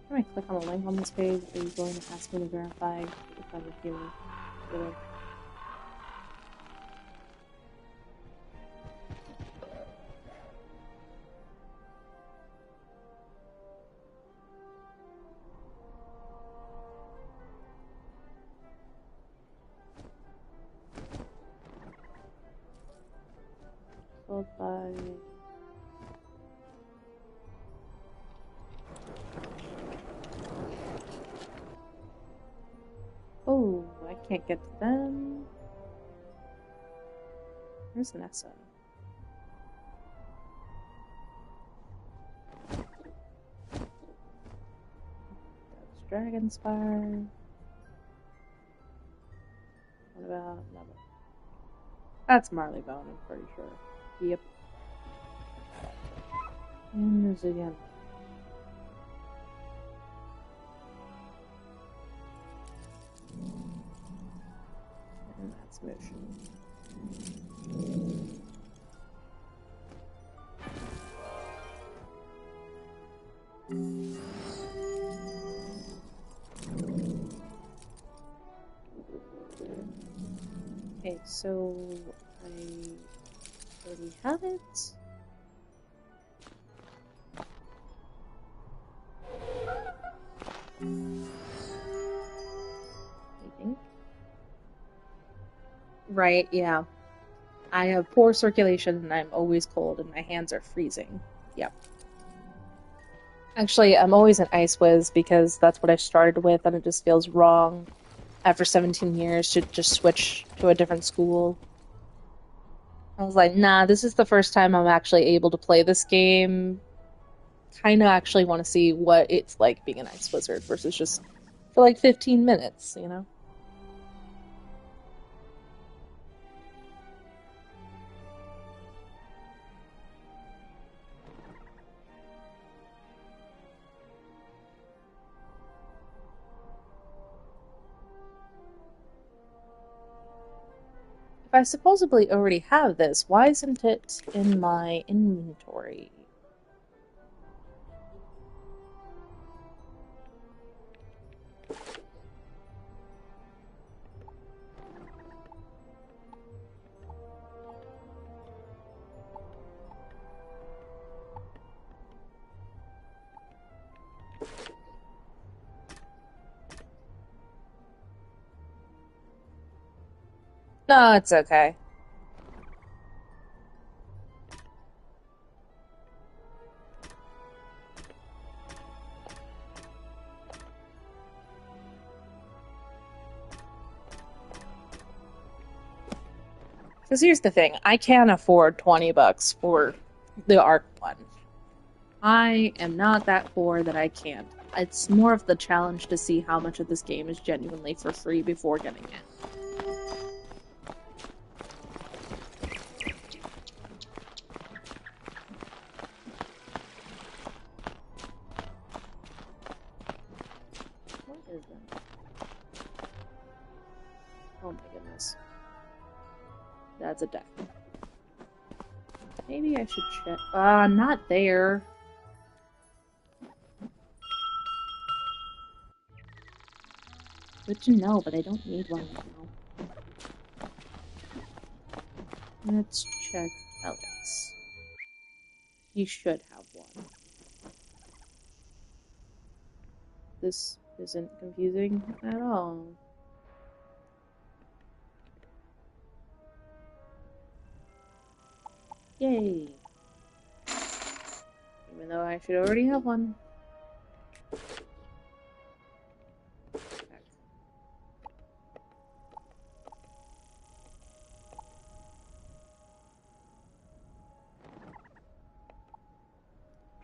When I click on the link on this page, are you going to ask me to verify if I'm a human? Really? Followed by... Oh, I can't get to them. Where's Nessa? That's Dragonspire. What about... No. That's Marleybone, I'm pretty sure. Yep. And there's again. And that's motion. Okay, so I already have it. I think. Right, yeah. I have poor circulation and I'm always cold and my hands are freezing. Yep. Actually, I'm always an Ice Whiz because that's what I started with and it just feels wrong after 17 years to just switch to a different school. I was like, nah, this is the first time I'm actually able to play this game. Kinda actually want to see what it's like being an Ice Wizard versus just for like 15 minutes, you know? If I supposedly already have this, why isn't it in my inventory? No, it's okay. Because here's the thing, I can't afford 20 bucks for the Arc one. I am not that poor that I can't. It's more of the challenge to see how much of this game is genuinely for free before getting it. What is that? Oh my goodness. That's a deck. Maybe I should check. Not there. Good to know, but I don't need one right now. Let's check Alex. You should have one. This isn't confusing at all. Yay! Even though I should already have one.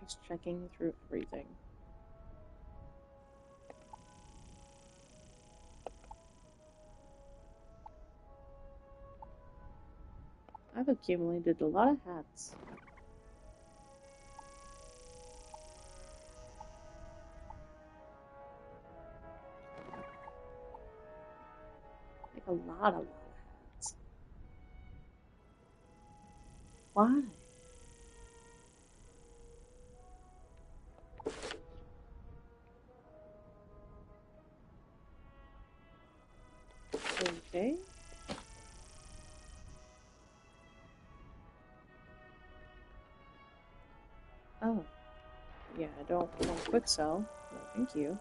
Just checking through everything. I've accumulated a lot of hats. Like a lot of hats. Why? Okay. Oh. Yeah, I don't want quick sell. No, thank you.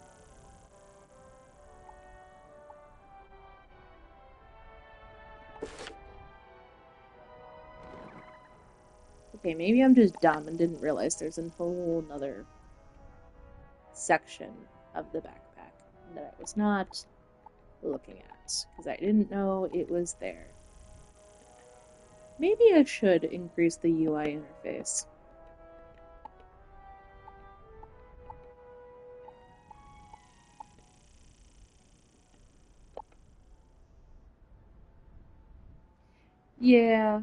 Okay, maybe I'm just dumb and didn't realize there's a whole nother section of the backpack that I was not looking at, because I didn't know it was there. Maybe I should increase the UI interface. Yeah.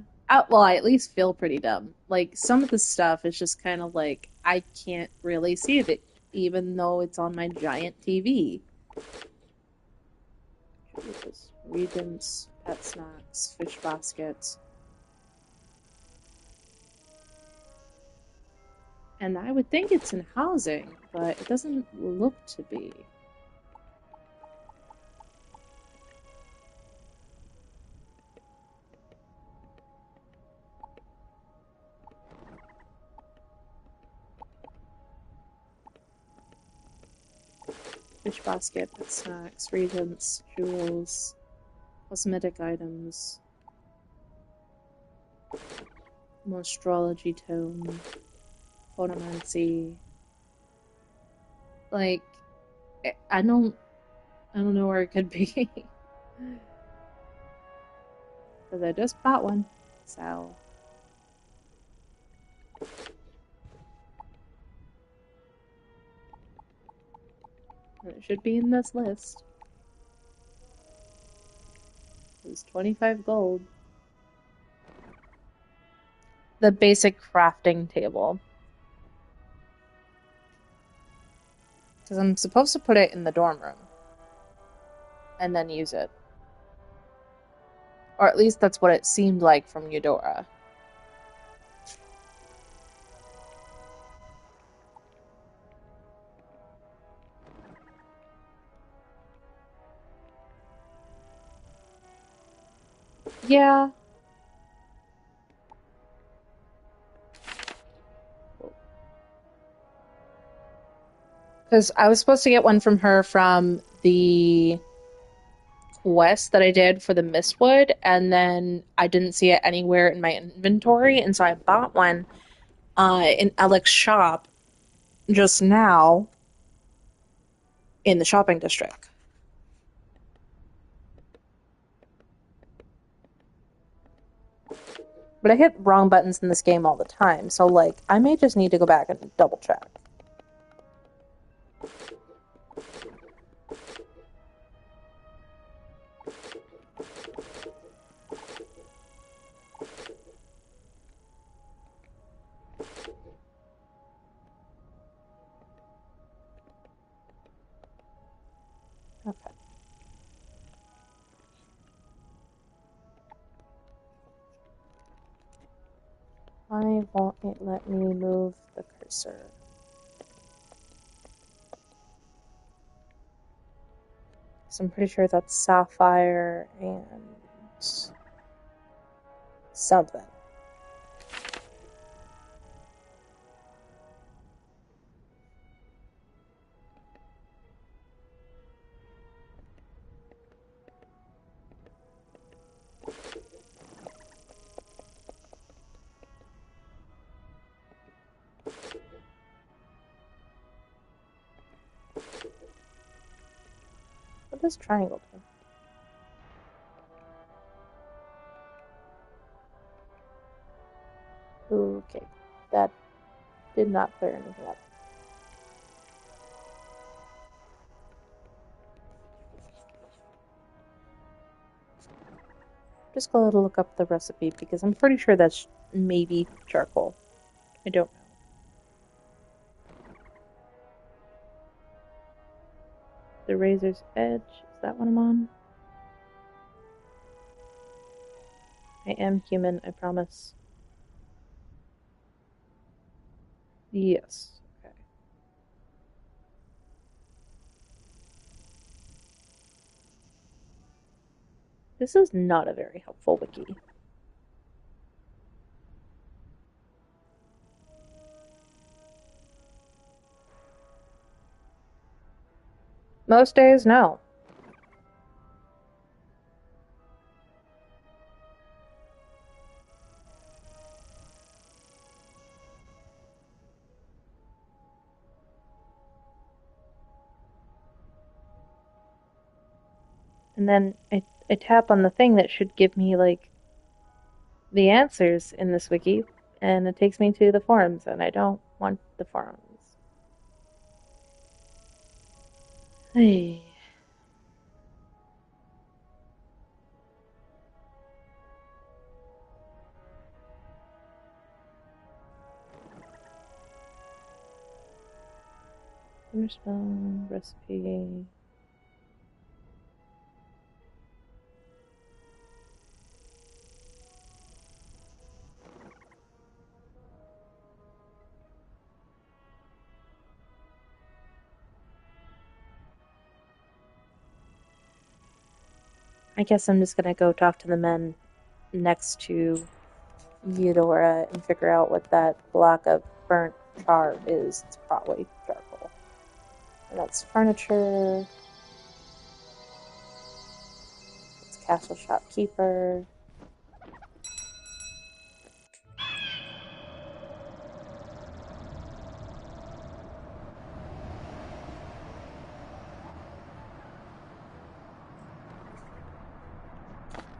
Well, I at least feel pretty dumb. Like, some of the stuff is just kind of like, I can't really see it, even though it's on my giant TV. Regents, pet snacks, fish baskets. And I would think it's in housing, but it doesn't look to be. Fish basket, pet snacks, regents, jewels, cosmetic items, astrology tome, photomancy. Like, I don't know where it could be. Because I just bought one, so. It should be in this list. It was 25 gold. The basic crafting table. Because I'm supposed to put it in the dorm room. And then use it. Or at least that's what it seemed like from Eudora. Yeah. Because I was supposed to get one from her from the quest that I did for the Mistwood, and then I didn't see it anywhere in my inventory, and so I bought one in Alex's shop just now in the shopping district. But I hit wrong buttons in this game all the time, so like I may just need to go back and double check. Okay. Why won't it let me move the cursor? So I'm pretty sure that's sapphire and something. this triangle do? Okay, that did not clear anything up. Just go to look up the recipe because I'm pretty sure that's maybe charcoal. I don't know. The razor's edge, is that what I'm on? I am human, I promise. Yes. Okay. This is not a very helpful wiki. Most days, no. And then I tap on the thing that should give me, like, the answers in this wiki, and it takes me to the forums, and I don't want the forums. Hey. Spell recipe. I guess I'm just gonna go talk to the men next to Eudora and figure out what that block of burnt char is. It's probably charcoal. And that's furniture. It's castle shopkeeper.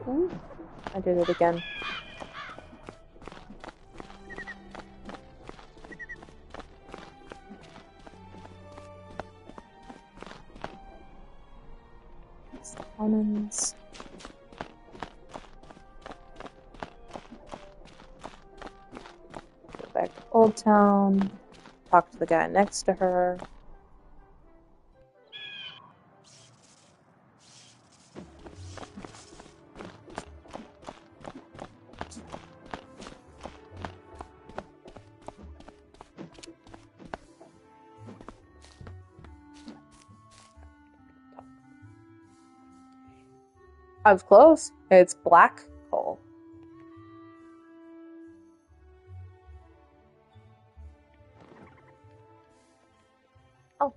Ooh, I did it again. Almonds. Go back to Old Town. Talk to the guy next to her. I was close. It's black coal. Oh.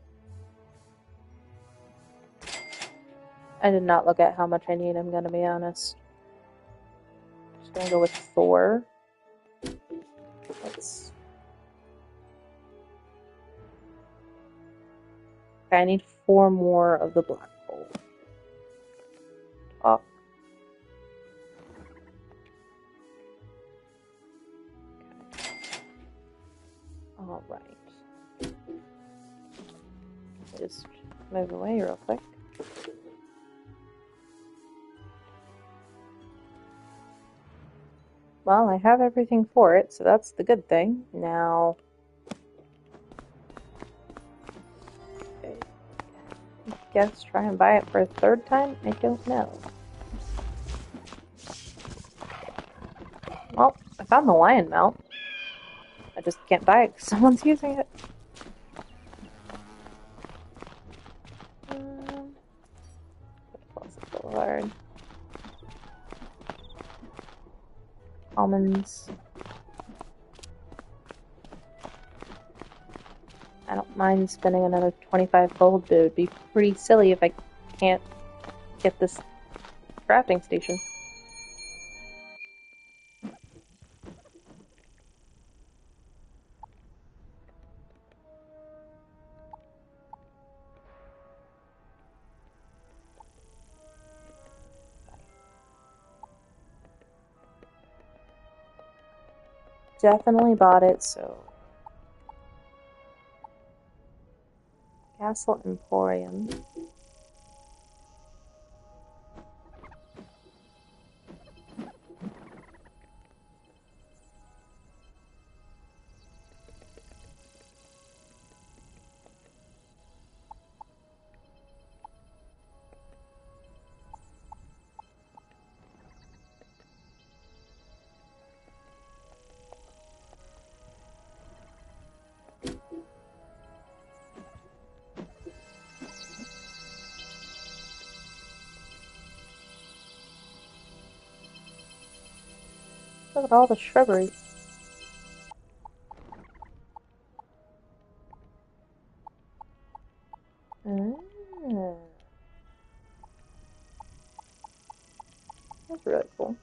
I did not look at how much I need, I'm gonna be honest. Just gonna go with 4. Let's... Okay, I need 4 more of the black coal. Oh. Alright. Just move away real quick. Well, I have everything for it, so that's the good thing. Now... I guess try and buy it for a 3rd time? I don't know. Well, I found the lion mount. I just can't buy it because someone's using it. Boulevard. Almonds. I don't mind spending another 25 gold, but it would be pretty silly if I can't get this crafting station. definitely bought it, so... Castle Emporium. Look at all the shrubbery. Ah, that's really cool.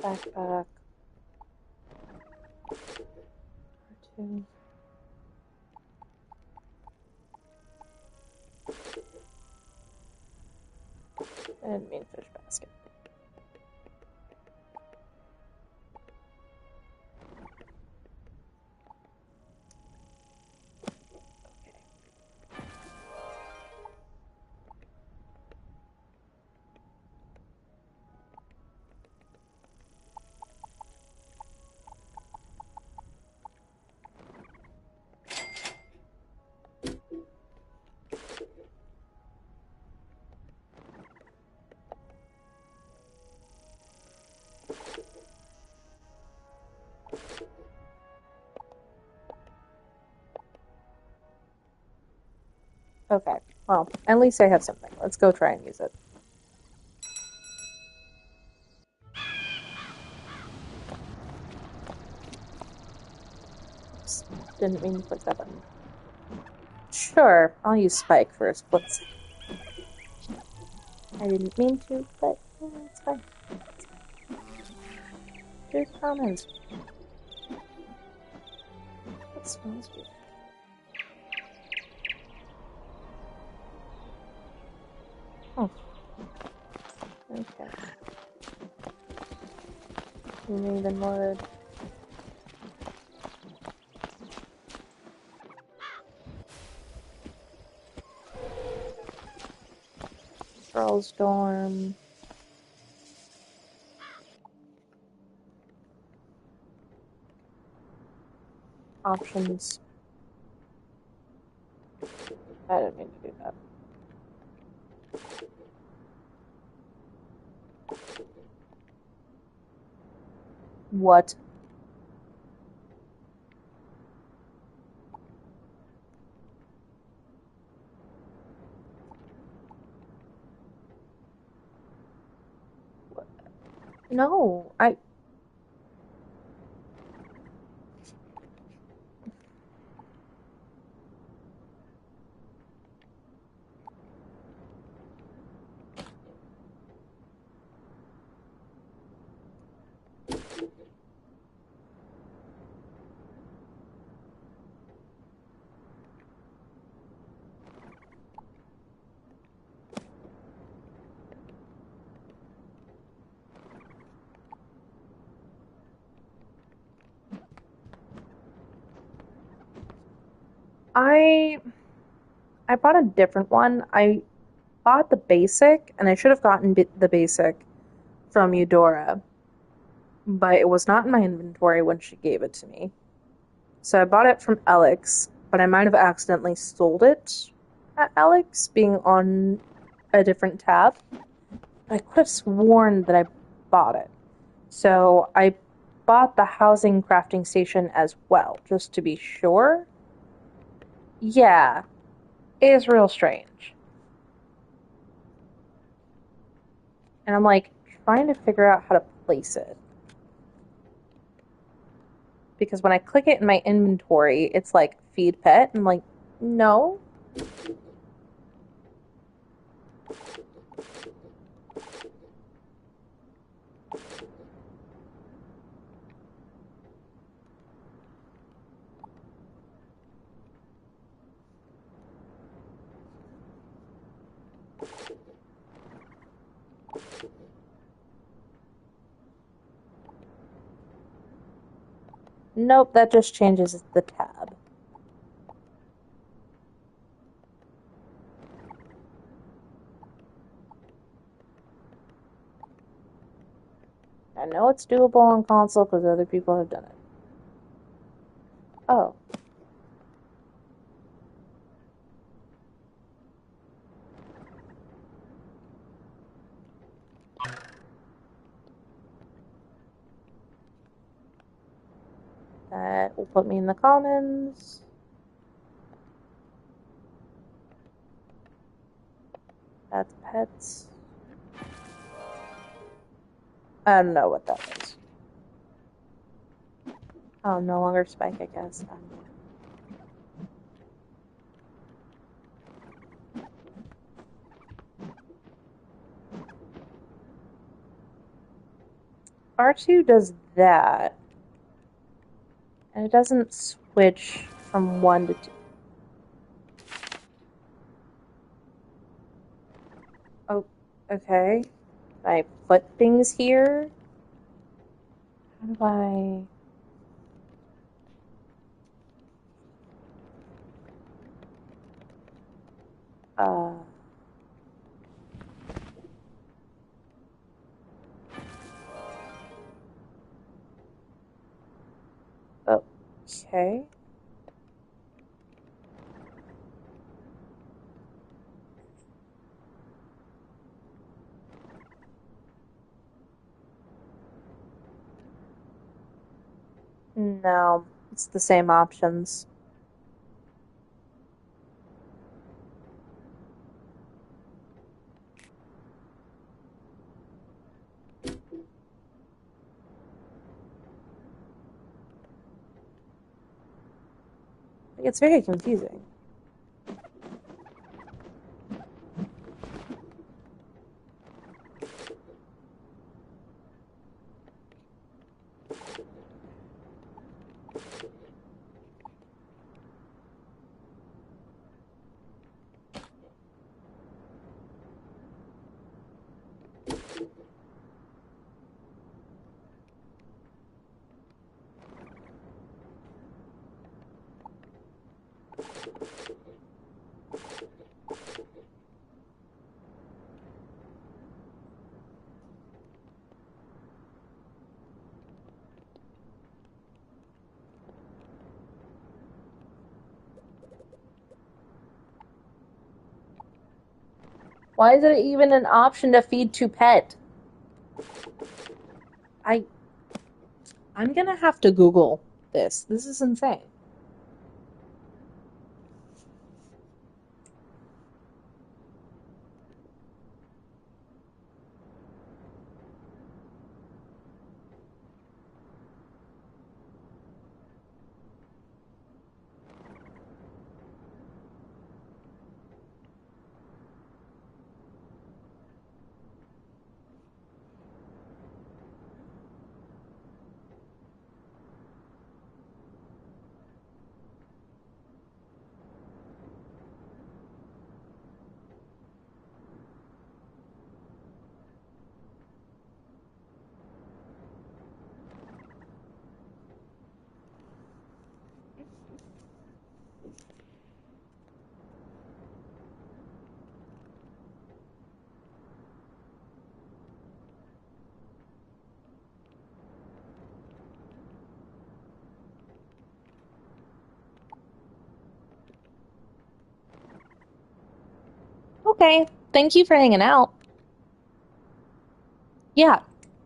Backpack. Cartoon. And main fish basket. Okay, well, at least I have something. Let's go try and use it. Oops, didn't mean to click that button. Sure, I'll use Spike first. Whoops. I didn't mean to, but it's fine. There's comments. That smells good. Oh. Okay. We need the wood. Charles Dorm. Options. I didn't mean to do that. What? No, I bought a different one. I bought the basic, and I should have gotten the basic from Eudora, but it was not in my inventory when she gave it to me. So I bought it from Alex, but I might have accidentally sold it at Alex, being on a different tab. I could have sworn that I bought it. So I bought the housing crafting station as well, just to be sure. Yeah, it is real strange. And I'm like trying to figure out how to place it. Because when I click it in my inventory, it's like feed pet. I'm like, no. Nope, that just changes the tab. I know it's doable on console because other people have done it. Oh. That will put me in the commons. That's pets. I don't know what that is. Oh, no longer Spike, I guess. I don't know. R2 does that. And it doesn't switch from 1 to 2. Oh, okay. Can I put things here? How do I... Okay. No, it's the same options. It's very confusing. Why is it even an option to feed to pet? I'm gonna have to Google this. This is insane. Okay, Thank you for hanging out. Yeah,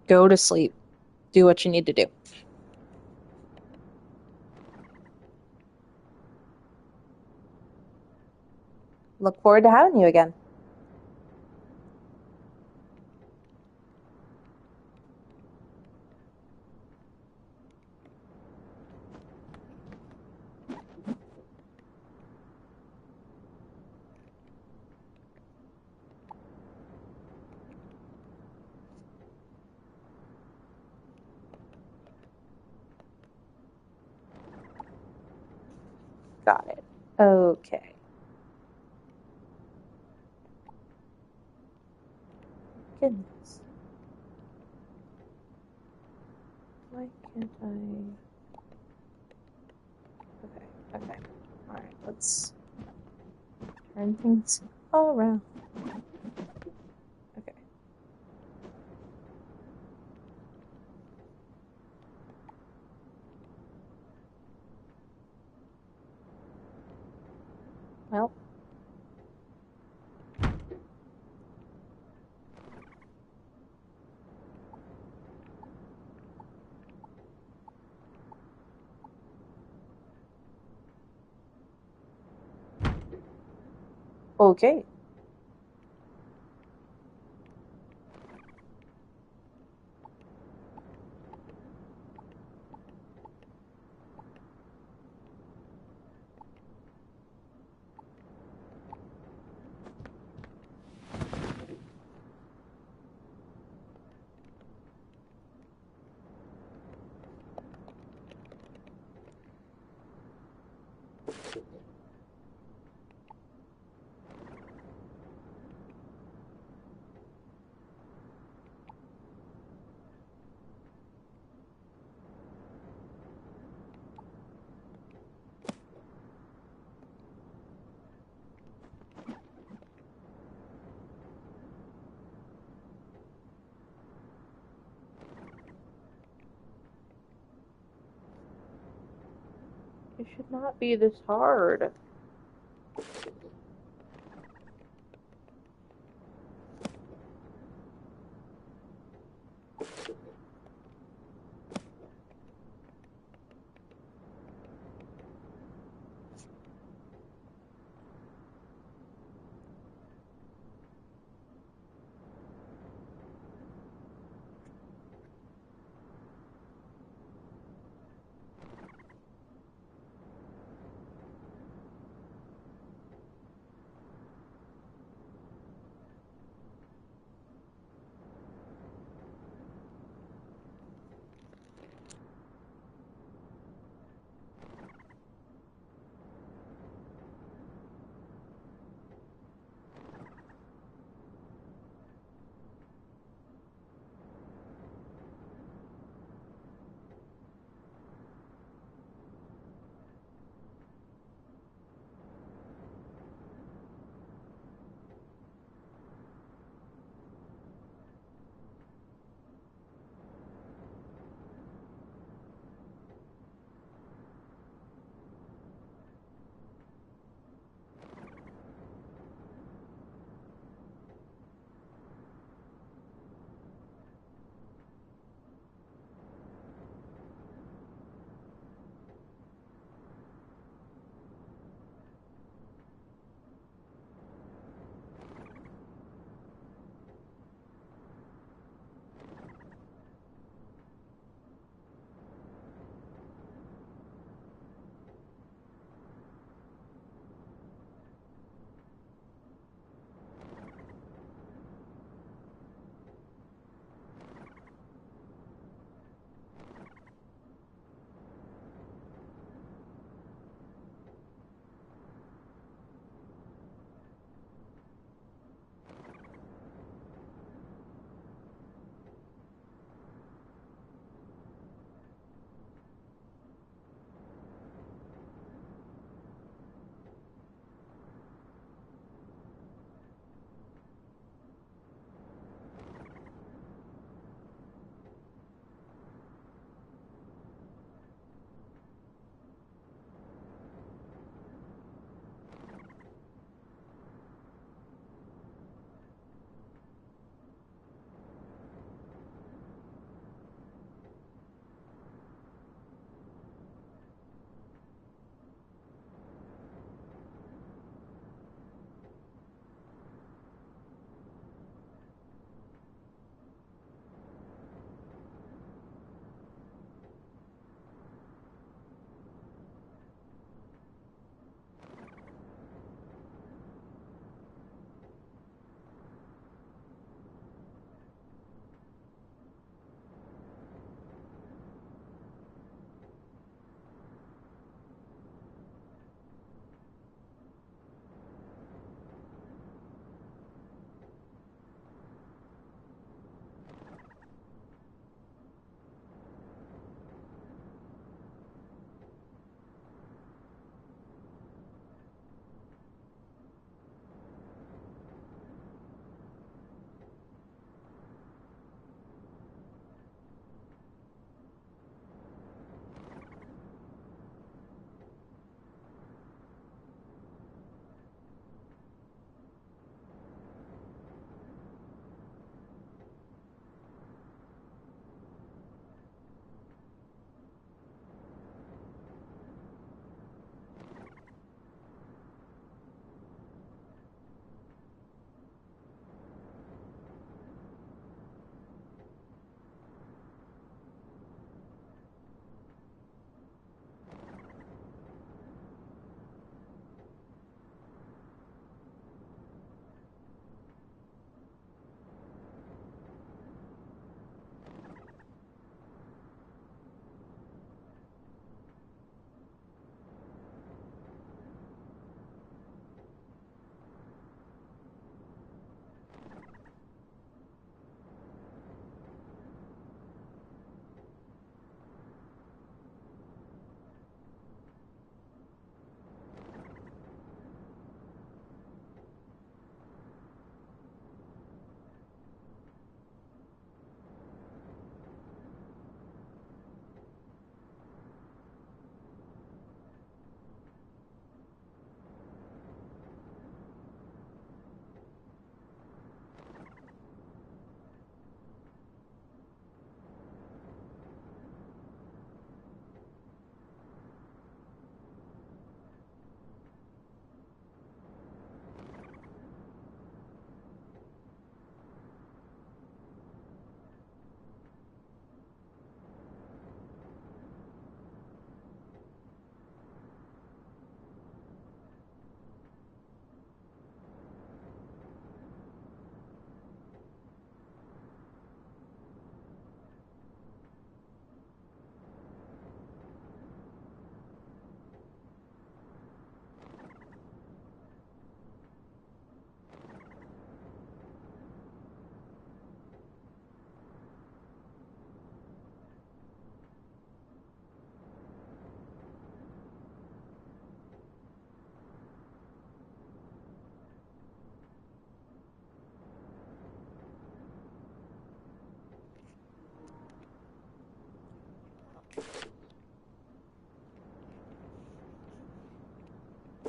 go to sleep. Do what you need to do. Look forward to having you again. Got it. Okay. Goodness. Why can't I? Okay, okay. Alright, let's turn things all around. Okay. Well. Okay. It should not be this hard.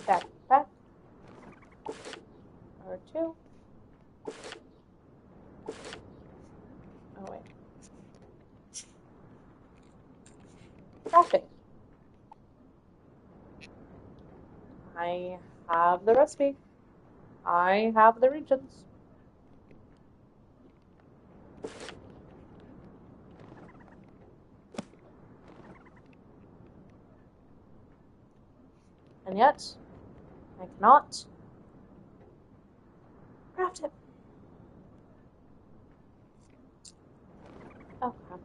back. R2. Oh, wait. Crafting. I have the recipe. I have the regions. And yet, I cannot craft it. Oh, crap.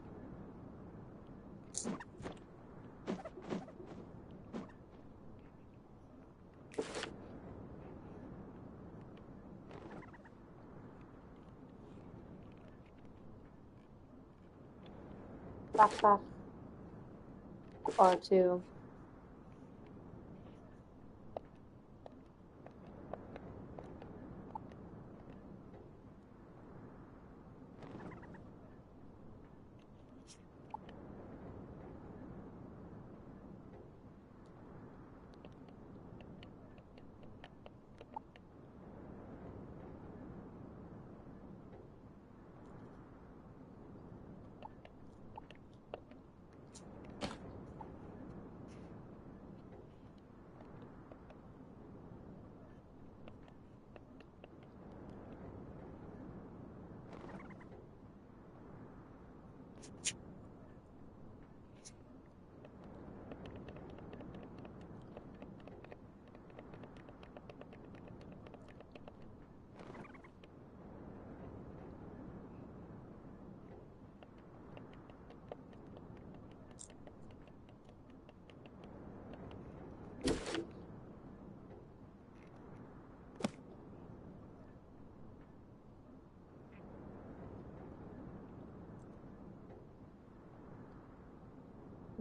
Back. R2.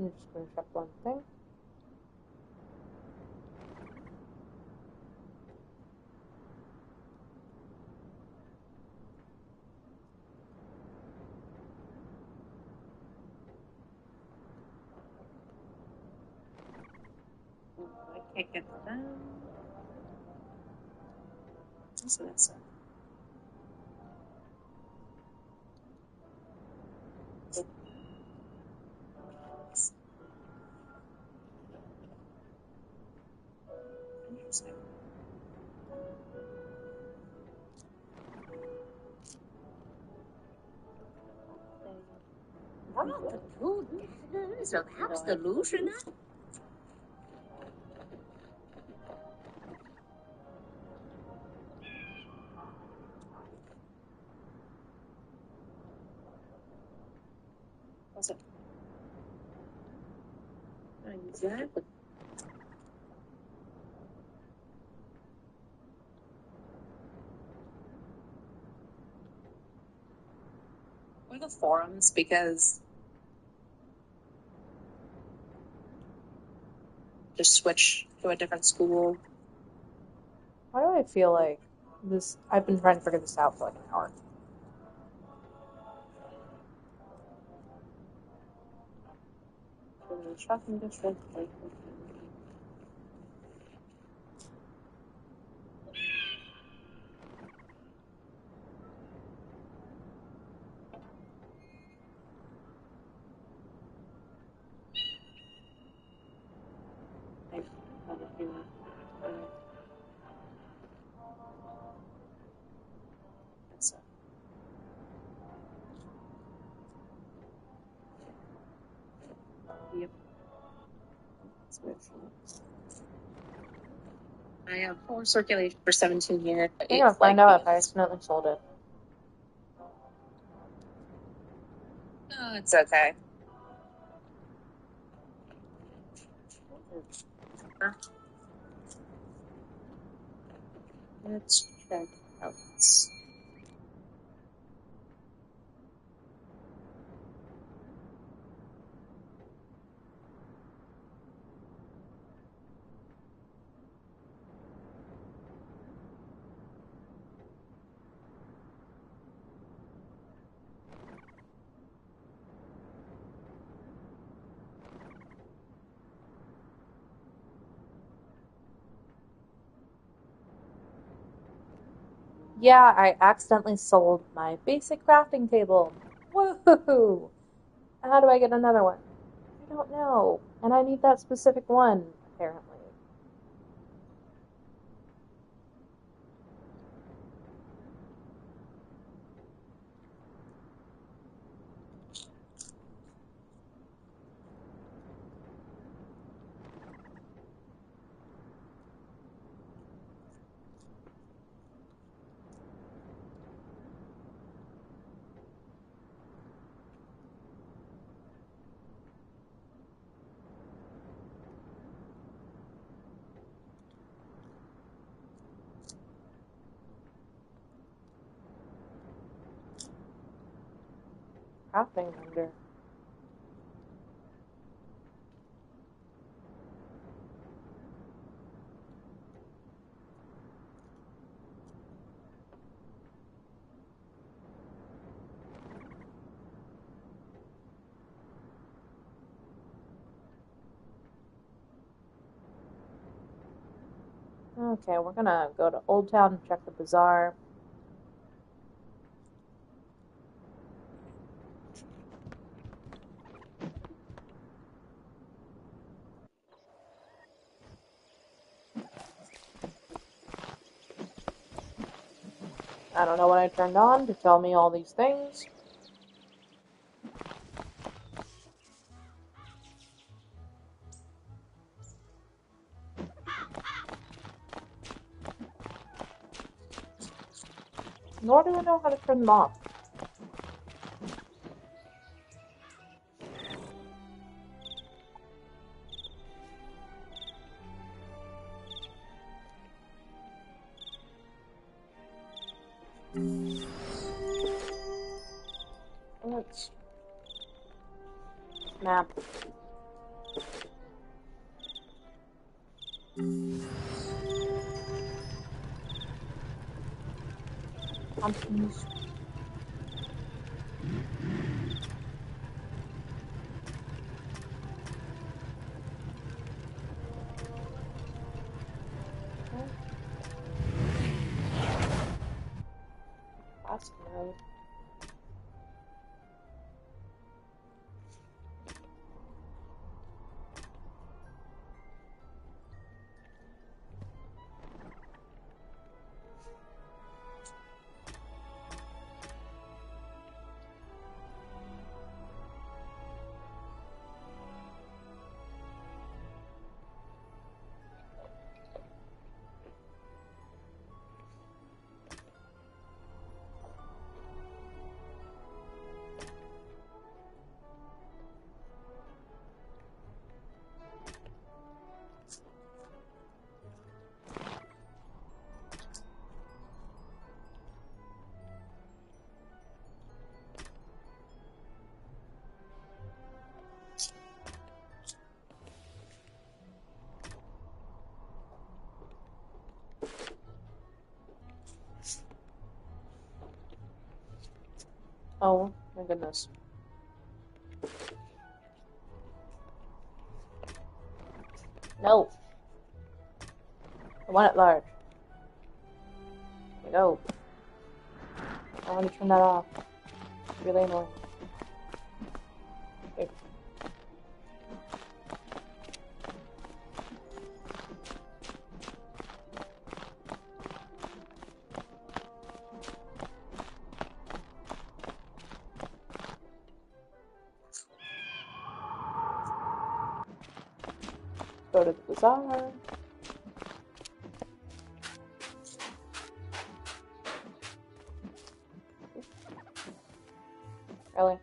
I'm just going to check one thing. I can't get that down. What's this? Interesting. Wow, two gatherings of absolution. What's it? Exactly. Or the forums, because just switch to a different school. Why do I feel like this? I've been trying to figure this out for like an hour. Shopping district. Yep. I have 4 circulation for 17 years. I'm gonna find out if I accidentally sold it. No, it's okay. Let's check out this. Yeah, I accidentally sold my basic crafting table. Woohoo! How do I get another one? I don't know. And I need that specific one, apparently. Crafting vendor. Okay, we're gonna go to Old Town and check the bazaar. I don't know what I turned on to tell me all these things. Nor do I know how to turn them off. Let's map. Pumpkins. Last road. Oh, my goodness. No. I want it large. There we go. I want to turn that off. It's really annoying. Okay. Go to the bazaar. Really?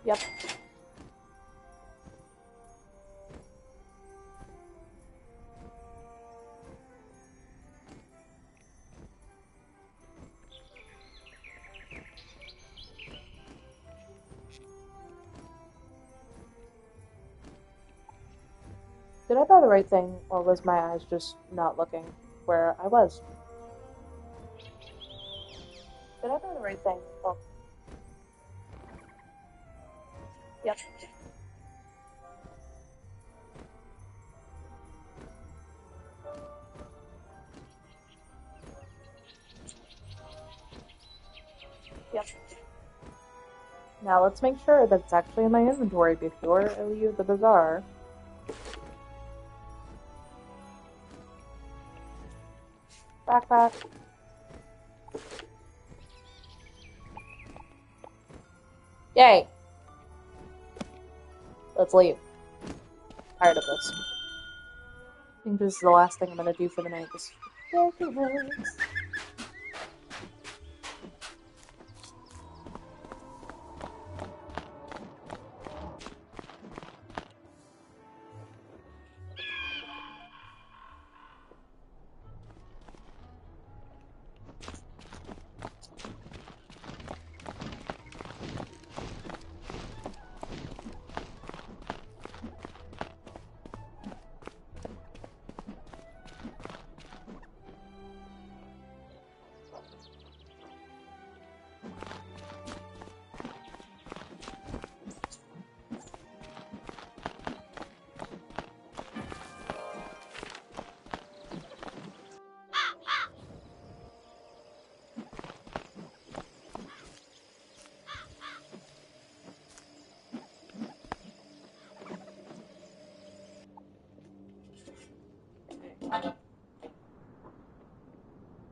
Yep. Did I buy the right thing, or was my eyes just not looking where I was? Did I buy the right thing? Oh. Yep. Yep. Now let's make sure that it's actually in my inventory before I leave the bazaar. Backpack. Yay! Let's leave. Tired of this. I think this is the last thing I'm gonna do for the night. This ridiculous.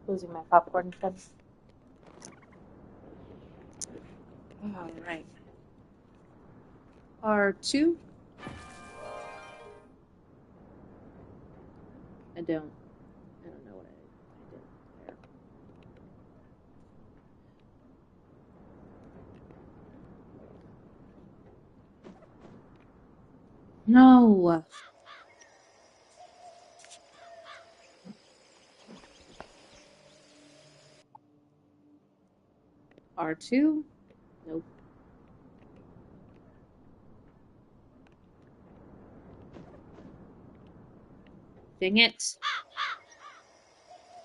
Losing my popcorn again. Alright. R2. I don't know what I did there. No. R2. Nope. Dang it.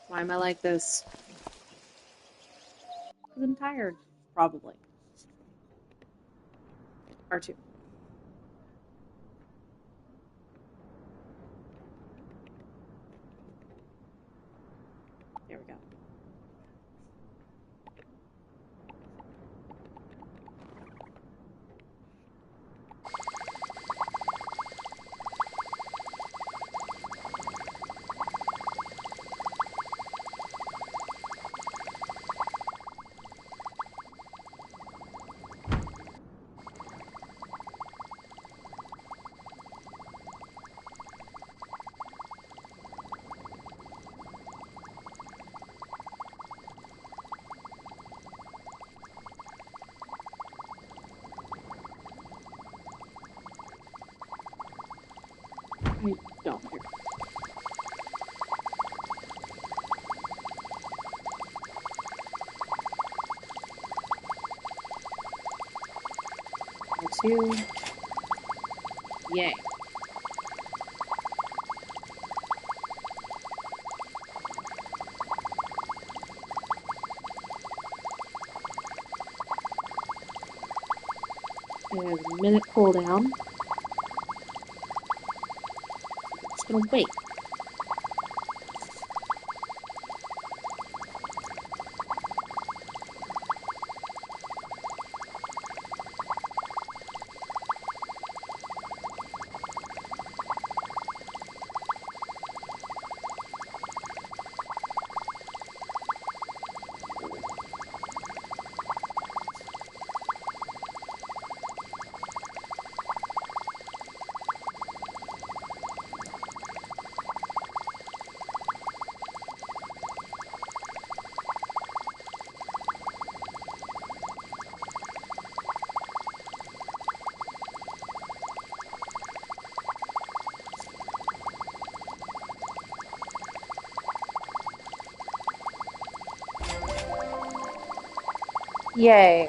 Why am I like this? Because I'm tired. Probably. R2. There we go. I don't hear. R2. Yay. And a minute cooldown. Just gonna wait. Yay.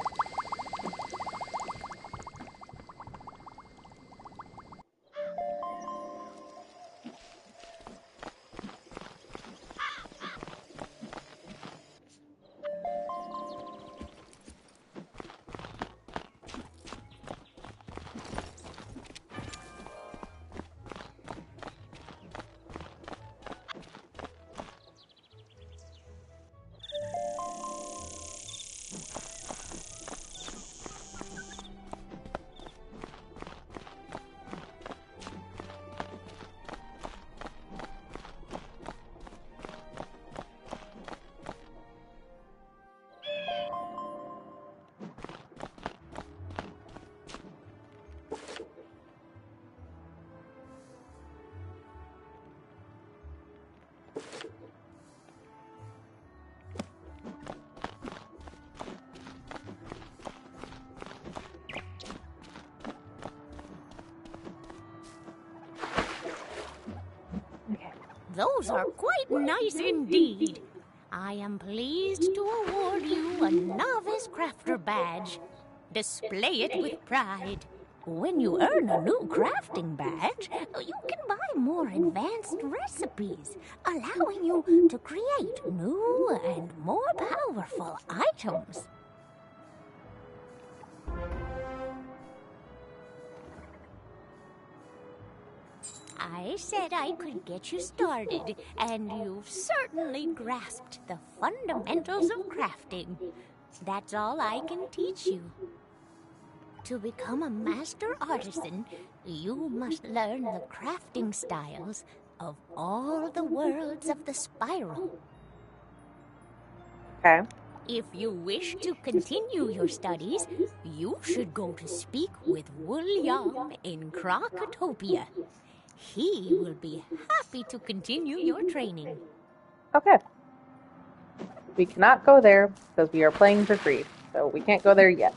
Those are quite nice indeed. I am pleased to award you a Novice Crafter badge. Display it with pride. When you earn a new crafting badge, you can buy more advanced recipes, allowing you to create new and more powerful items. I said I could get you started, and you've certainly grasped the fundamentals of crafting. That's all I can teach you. To become a master artisan, you must learn the crafting styles of all the worlds of the spiral. Okay. If you wish to continue your studies, you should go to speak with William in Crocotopia. He will be happy to continue your training. Okay. We cannot go there because we are playing for free, so we can't go there yet.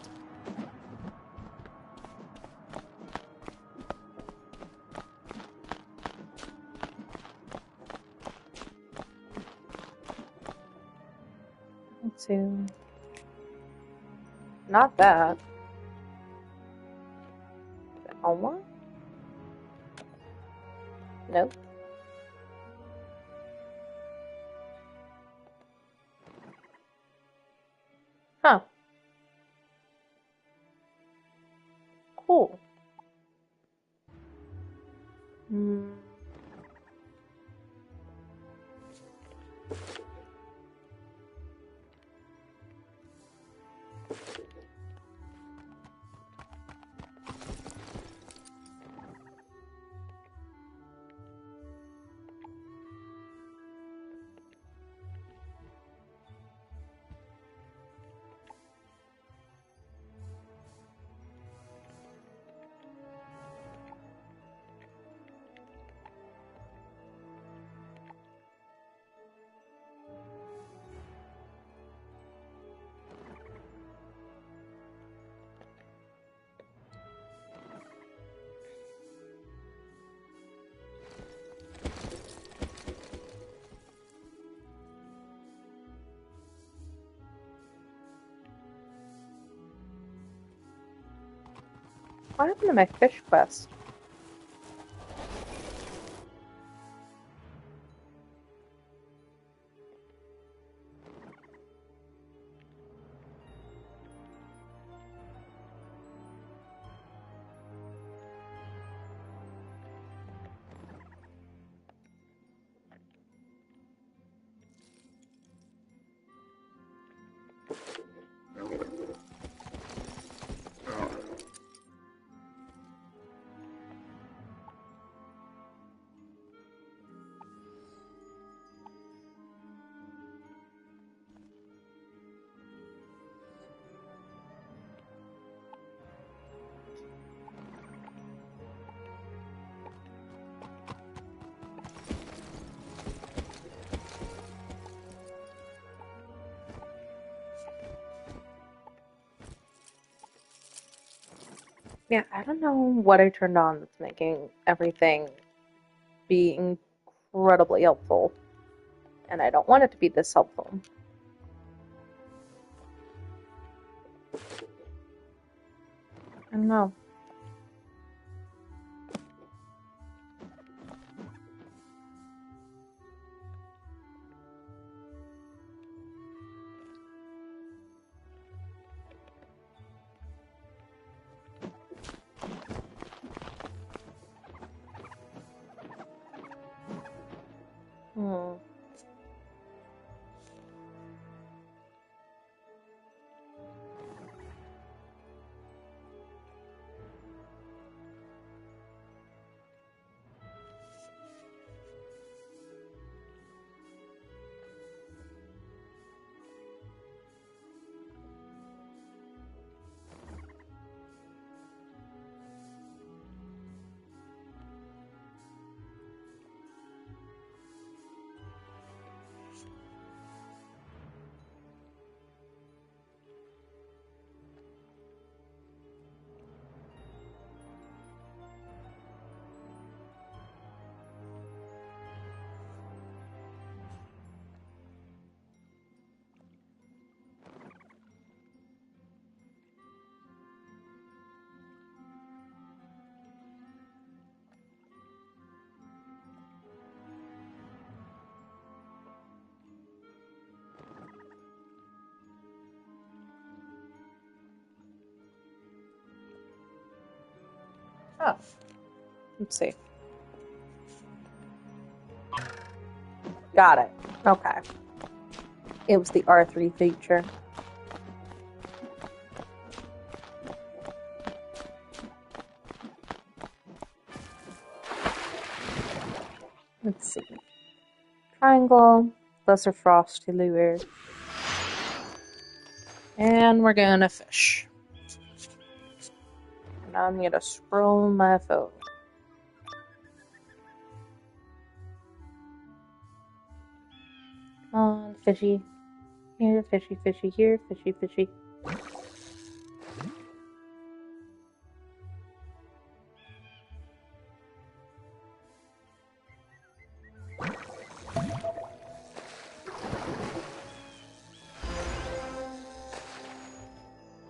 Let's see. Not that. Is it Oma? Nope. Huh. Cool. Hmm. What happened to my fish quest? Yeah, I don't know what I turned on that's making everything be incredibly helpful. And I don't want it to be this helpful. I don't know. Hmm. Oh, let's see. Got it. Okay. It was the R3 feature. Let's see. Triangle, lesser frosty lure. And we're gonna fish. Now I'm gonna scroll my phone. Come on, fishy. Here, fishy, fishy, here, fishy, fishy.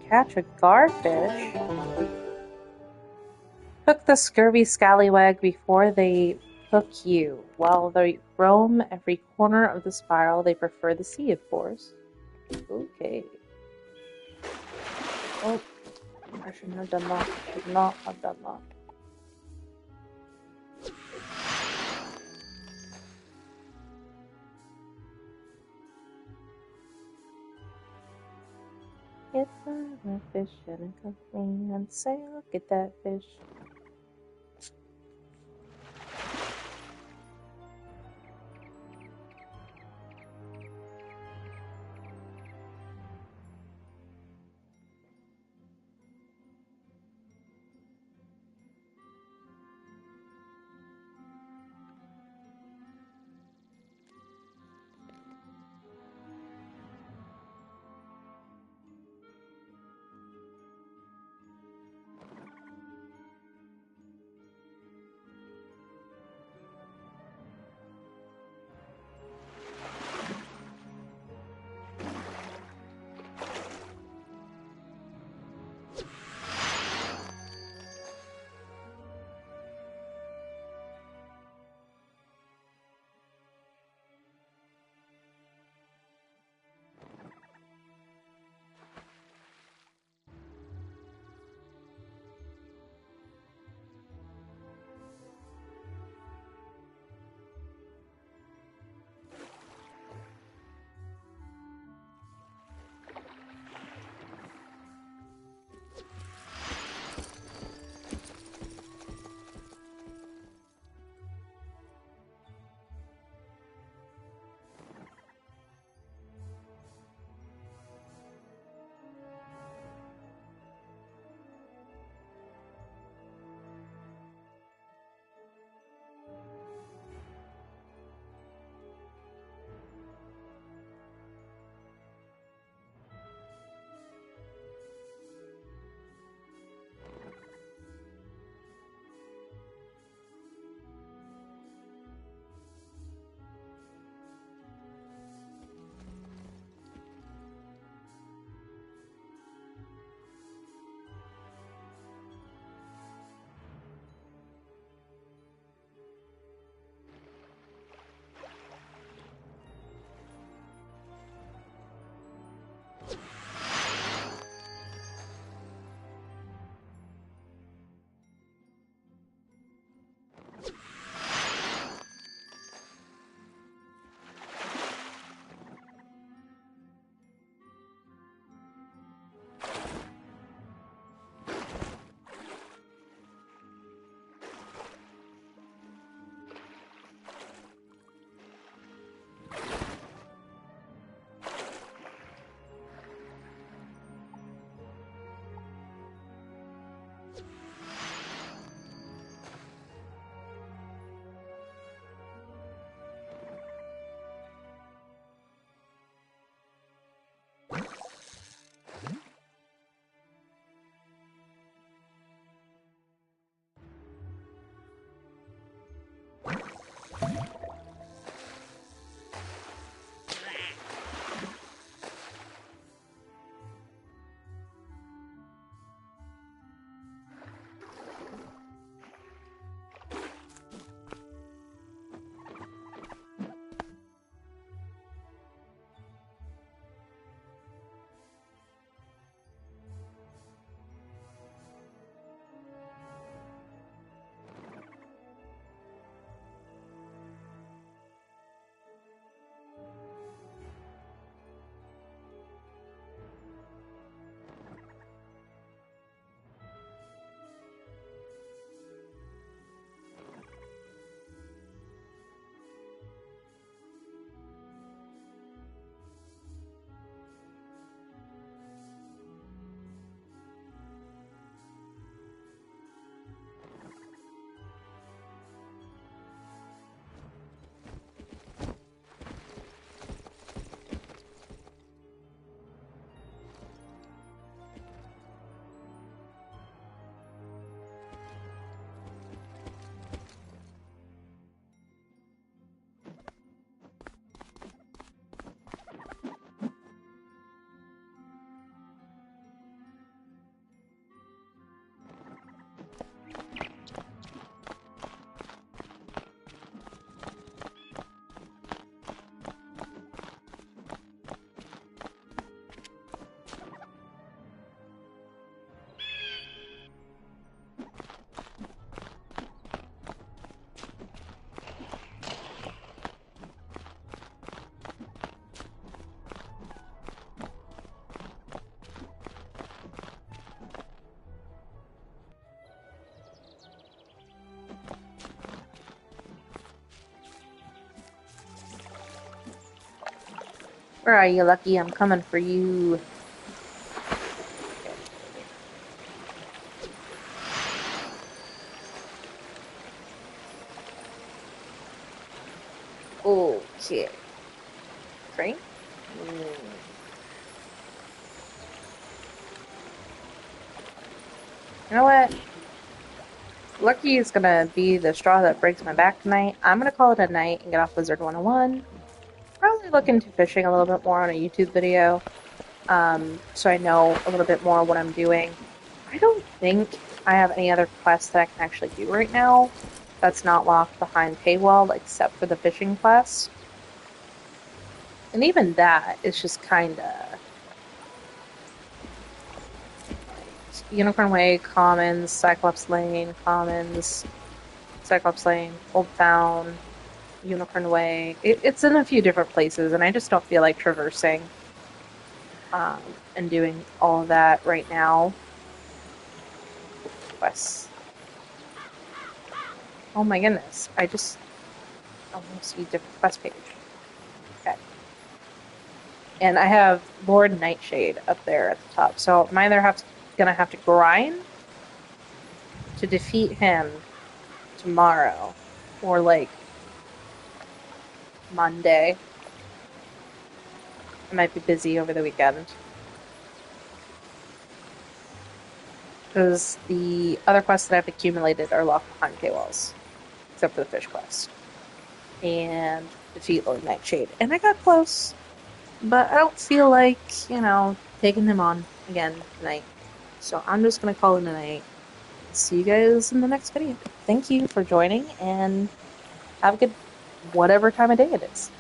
Catch a garfish? Hook the scurvy scallywag before they hook you. While they roam every corner of the spiral, they prefer the sea, of course. Okay. Oh, I shouldn't have done that. I should not have done that. If I'm a fish and a company and sail, get that fish. Where are you, Lucky? I'm coming for you. Okay. Train? You know what? Lucky is gonna be the straw that breaks my back tonight. I'm gonna call it a night and get off Wizard101. Probably look into fishing a little bit more on a YouTube video, so I know a little bit more what I'm doing. I don't think I have any other quests that I can actually do right now that's not locked behind paywall, except for the fishing quest. And even that is just kinda... Unicorn Way, Commons, Cyclops Lane, Commons, Cyclops Lane, Old Town, Unicorn Way. It's in a few different places, and I just don't feel like traversing and doing all of that right now. Quests. Oh my goodness, I just almost see a different quest page. Okay. And I have Lord Nightshade up there at the top, so I'm either gonna have to grind to defeat him tomorrow, or like Monday. I might be busy over the weekend. Because the other quests that I've accumulated are locked behind paywalls. Except for the fish quest. And defeat Lord Nightshade. And I got close. But I don't feel like, taking him on again tonight. So I'm just going to call it a night. See you guys in the next video. Thank you for joining, and have a good whatever time of day it is.